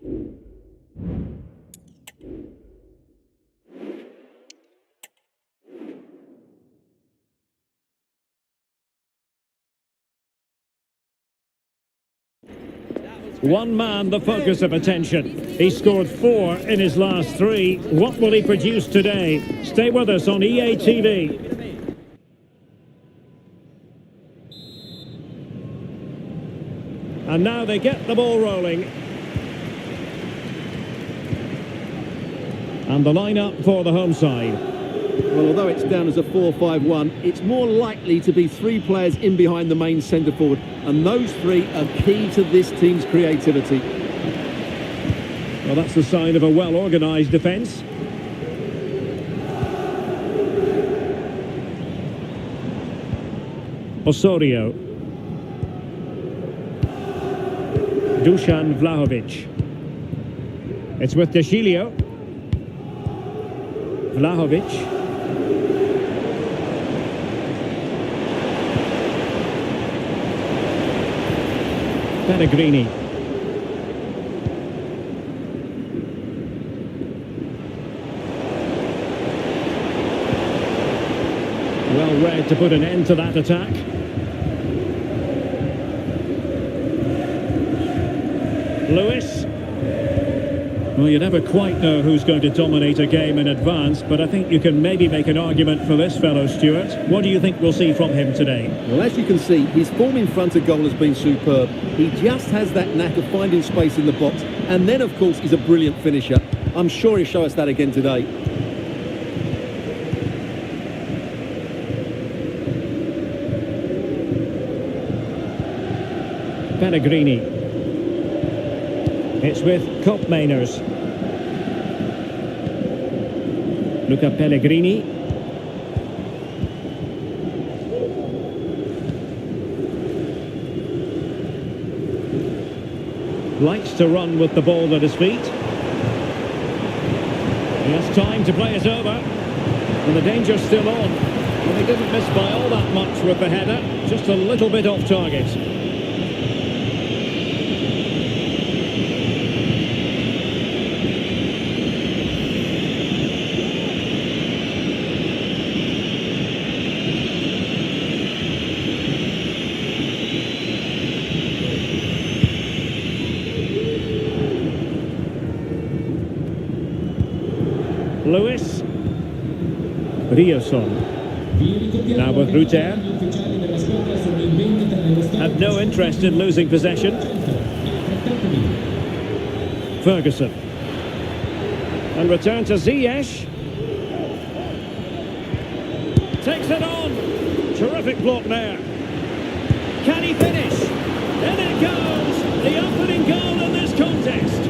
One man, the focus of attention. He scored 4 in his last 3. What will he produce today? Stay with us on EA TV. And now they get the ball rolling. And the lineup for the home side. Well, although it's down as a 4-5-1, it's more likely to be 3 players in behind the main centre forward, and those 3 are key to this team's creativity. Well, that's the sign of a well-organised defence. Osorio. Dusan Vlahovic. It's with De Gilio. Vlahovic. Pellegrini. Well read to put an end to that attack. Lewis. Well, you never quite know who's going to dominate a game in advance, but I think you can maybe make an argument for this fellow, Stuart. What do you think we'll see from him today? Well, as you can see, his form in front of goal has been superb. He just has that knack of finding space in the box, and then, of course, he's a brilliant finisher. I'm sure he'll show us that again today. Pellegrini. It's with Koopmeiners. Luca Pellegrini. Likes to run with the ball at his feet. He has time to play it over. And the danger's still on. And he didn't miss by all that much with the header. Just a little bit off target. Lewis. Rioson. Now with Ruter. Had no interest in losing possession. Ferguson. And return to Ziyech. Takes it on. Terrific block there. Can he finish? In it goes. The opening goal in this contest.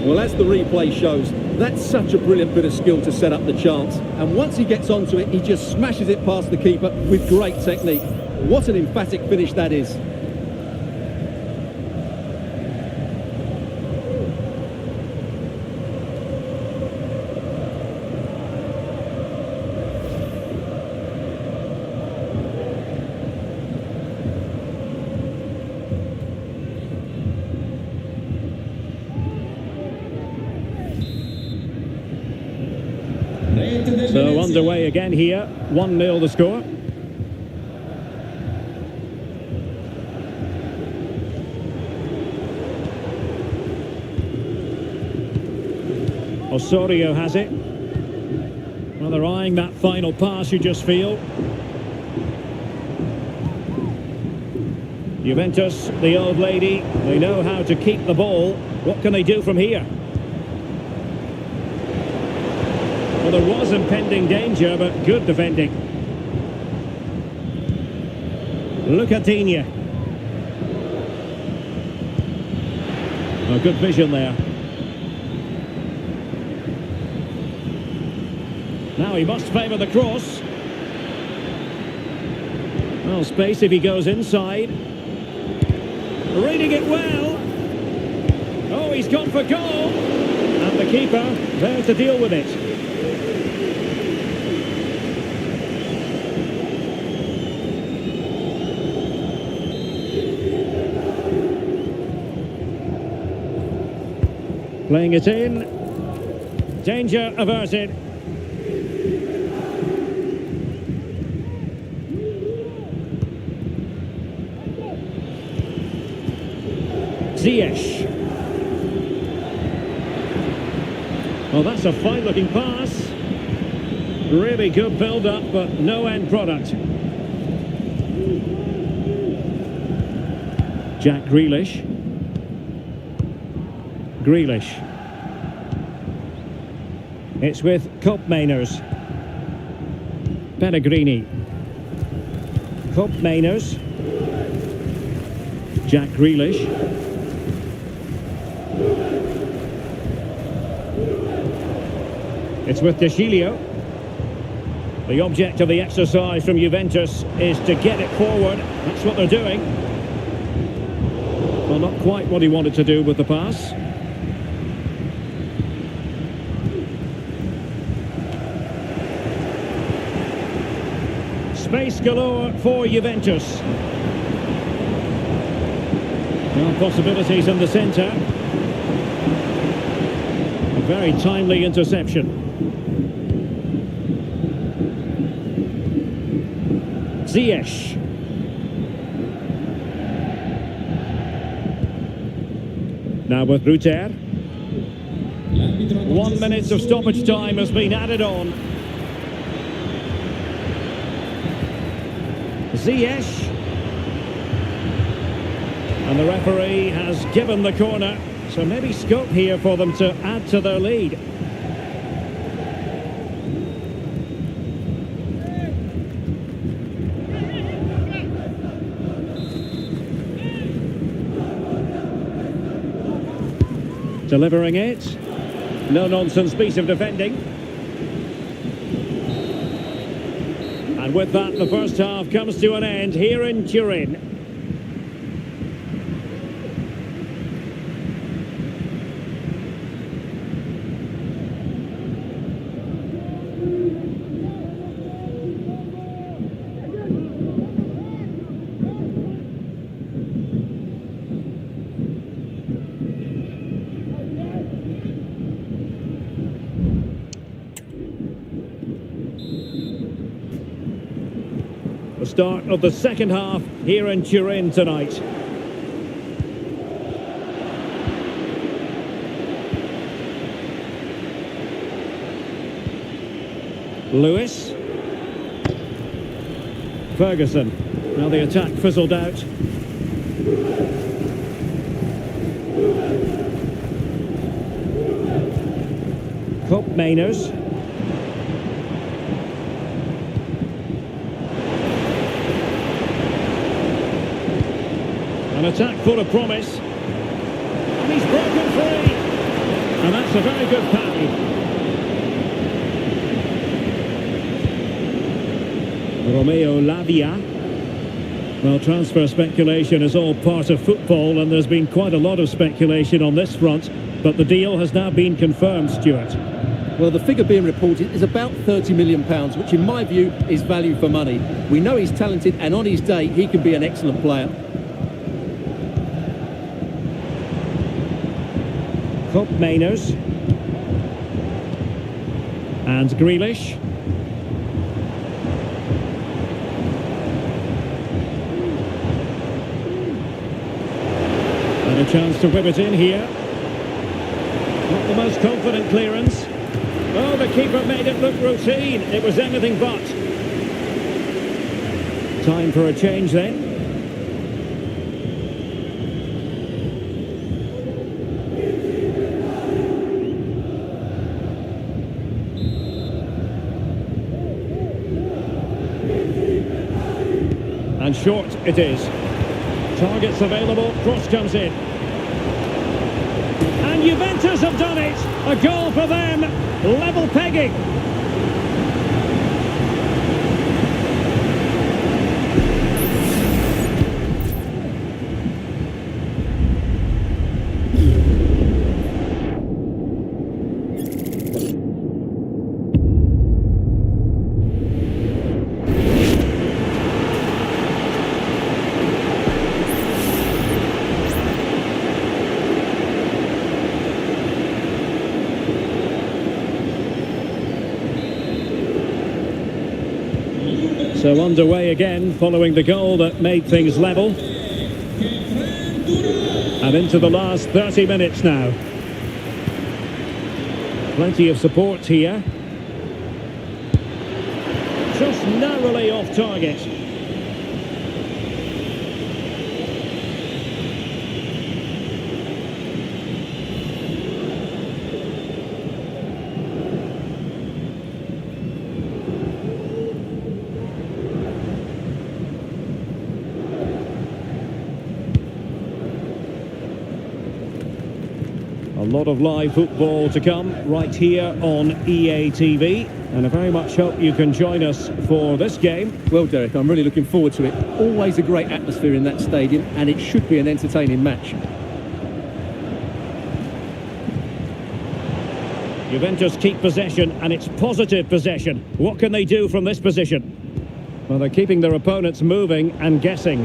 Well, as the replay shows, that's such a brilliant bit of skill to set up the chance. And once he gets onto it, he just smashes it past the keeper with great technique. What an emphatic finish that is. So underway again here, 1-0 the score. Osorio has it. Well, they're eyeing that final pass, you just feel. Juventus, the old lady, they know how to keep the ball. What can they do from here? Well, there was impending danger, but good defending. Lucatinia. Oh, good vision there. Now he must favour the cross. Well, space if he goes inside. Reading it well. Oh, he's gone for goal. And the keeper there to deal with it. Playing it in. Danger averted. Ziyech. Well, that's a fine-looking pass. Really good build-up, but no end product. Jack Grealish. Grealish. It's with Koopmeiners. Pellegrini. Koopmeiners. Jack Grealish. It's with De Gilio. The object of the exercise from Juventus is to get it forward. That's what they're doing. Well, not quite what he wanted to do with the pass. Space galore for Juventus. Well, possibilities in the centre. A very timely interception. Ziyech. Now with Ruter. 1 minute of stoppage time has been added on. Ziyech. And the referee has given the corner, so maybe scope here for them to add to their lead. Delivering it. No-nonsense piece of defending. And with that, the first half comes to an end here in Turin. The start of the second half here in Turin tonight. Lewis. Ferguson. Now the attack fizzled out. Koopmeiners. An attack full of promise. And he's broken free. And that's a very good parry. Romeo Lavia. Well, transfer speculation is all part of football, and there's been quite a lot of speculation on this front, but the deal has now been confirmed, Stuart. Well, the figure being reported is about £30 million, which in my view is value for money. We know he's talented, and on his day, he can be an excellent player. Koopmeiners. And Grealish. And a chance to whip it in here. Not the most confident clearance. Oh, the keeper made it look routine. It was anything but. Time for a change then. And short it is. Targets available, cross comes in. And Juventus have done it! A goal for them, level pegging. So underway again following the goal that made things level. And into the last 30 minutes now. Plenty of support here. Just narrowly off target. A lot of live football to come right here on EA TV, and I very much hope you can join us for this game. Well, Derek, I'm really looking forward to it. Always a great atmosphere in that stadium, and it should be an entertaining match. Juventus keep possession, and it's positive possession. What can they do from this position? Well, they're keeping their opponents moving and guessing.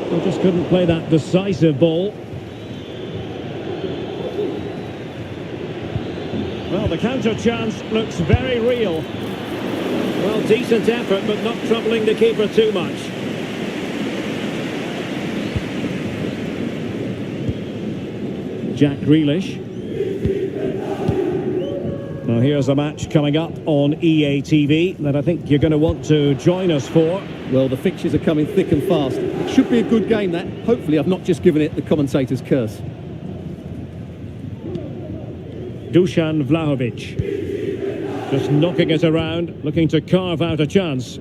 They just couldn't play that decisive ball. Well, the counter chance looks very real. Well, decent effort, but not troubling the keeper too much. Jack Grealish. Now here's a match coming up on EA TV that I think you're going to want to join us for. Well, the fixtures are coming thick and fast. It should be a good game, that. Hopefully I've not just given it the commentator's curse. Dusan Vlahovic, just knocking it around, looking to carve out a chance.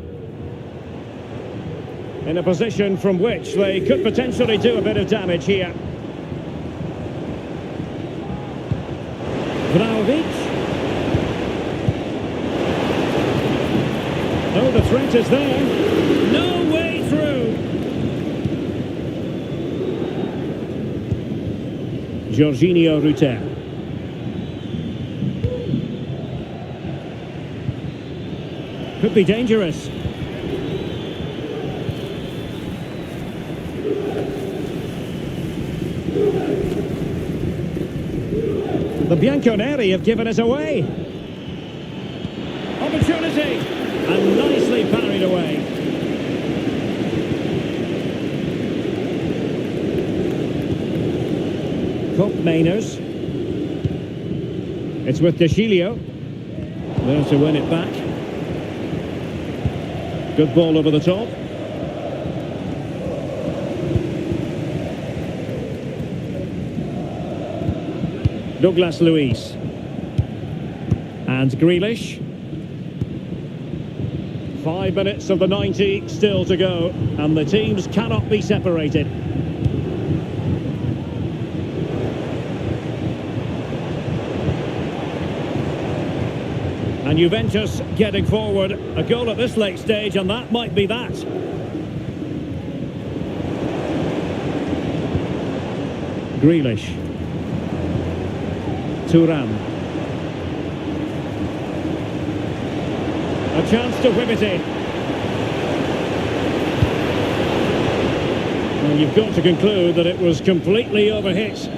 In a position from which they could potentially do a bit of damage here. Vlahovic. Oh, the threat is there. No way through. Jorginho Rutter. Could be dangerous. The Bianconeri have given us away. Opportunity. And nicely parried away. Kopp Mainers. It's with De Chilio. There to win it back. Good ball over the top. Douglas Luiz. And Grealish. 5 minutes of the 90 still to go, and the teams cannot be separated. And Juventus getting forward. A goal at this late stage, and that might be that. Grealish. Thuram. A chance to whip it in. Well, you've got to conclude that it was completely overhit.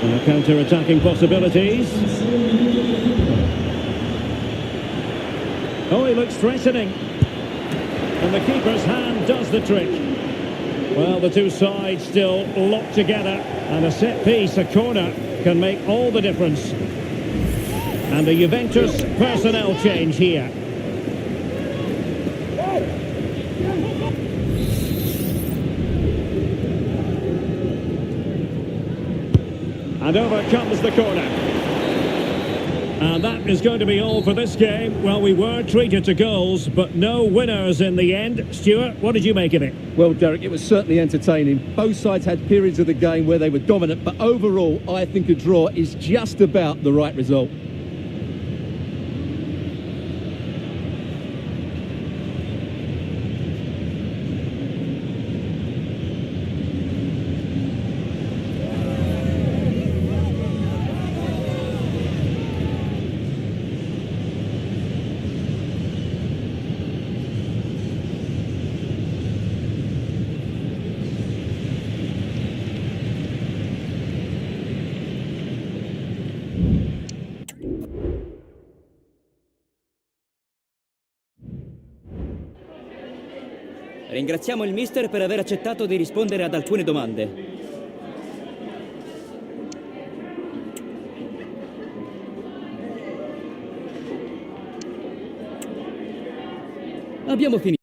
And the counter-attacking possibilities. Oh, he looks threatening. And the keeper's hand does the trick. Well, the two sides still locked together. And a set piece, a corner, can make all the difference. And a Juventus personnel change here. And over comes the corner. And that is going to be all for this game. Well, we were treated to goals, but no winners in the end. Stuart, what did you make of it? Well, Derek, it was certainly entertaining. Both sides had periods of the game where they were dominant, but overall, I think a draw is just about the right result. Ringraziamo il mister per aver accettato di rispondere ad alcune domande. Abbiamo finito.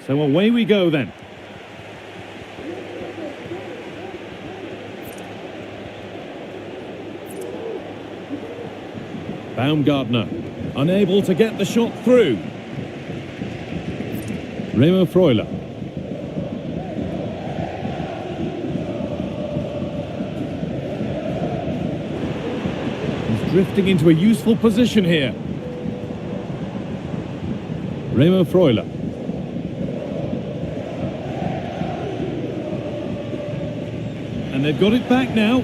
So away we go then. Baumgartner, unable to get the shot through. Remo Freuler. He's drifting into a useful position here. Remo Freuler. And they've got it back now.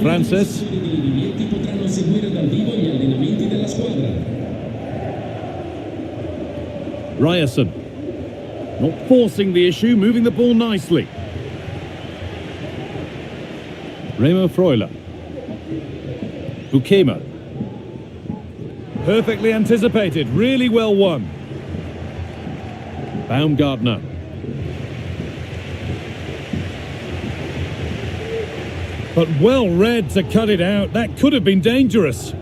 Francis. Ryerson. Not forcing the issue, moving the ball nicely. Remo Freuler. Bukema. Perfectly anticipated, really well won. Baumgartner. But well read to cut it out. That could have been dangerous.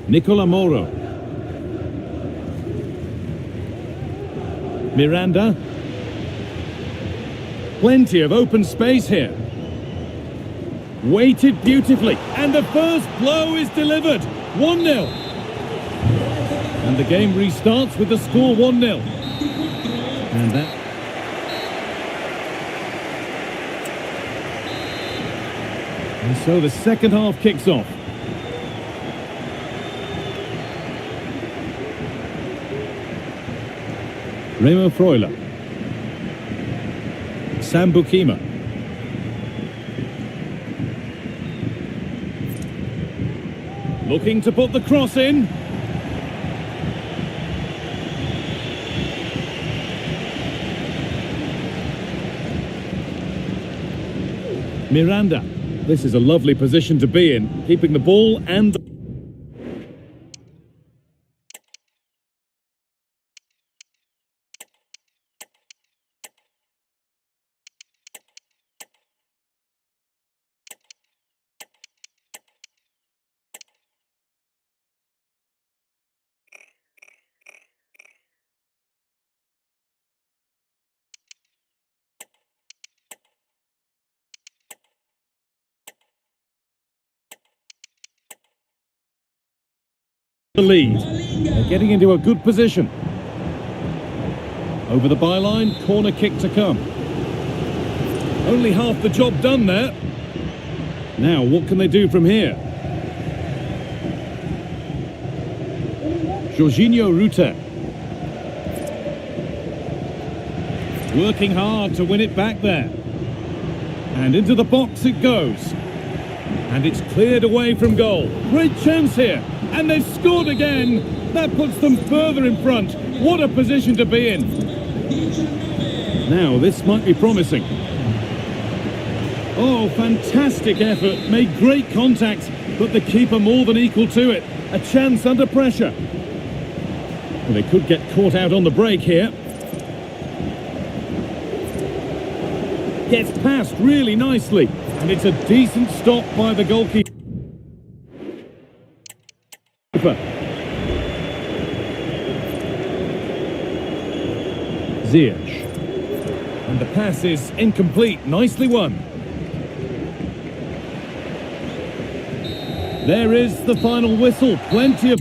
Nicola Moro. Miranda. Plenty of open space here. Weighted beautifully. And the first blow is delivered. 1-0. And the game restarts with the score 1-0. And that... And so the second half kicks off. Remo Freuler. Sam Bukema. Looking to put the cross in. Miranda. This is a lovely position to be in, keeping the ball and the lead. They're getting into a good position. Over the byline, corner kick to come. Only half the job done there. Now, what can they do from here? Jorginho Ruta. Working hard to win it back there. And into the box it goes. And it's cleared away from goal. Great chance here. And they've scored again. That puts them further in front. What a position to be in. Now, this might be promising. Oh, fantastic effort. Made great contact, but the keeper more than equal to it. A chance under pressure. Well, they could get caught out on the break here. Gets past really nicely. And it's a decent stop by the goalkeeper. Ziyech. And the pass is incomplete. Nicely won. There is the final whistle. Plenty of...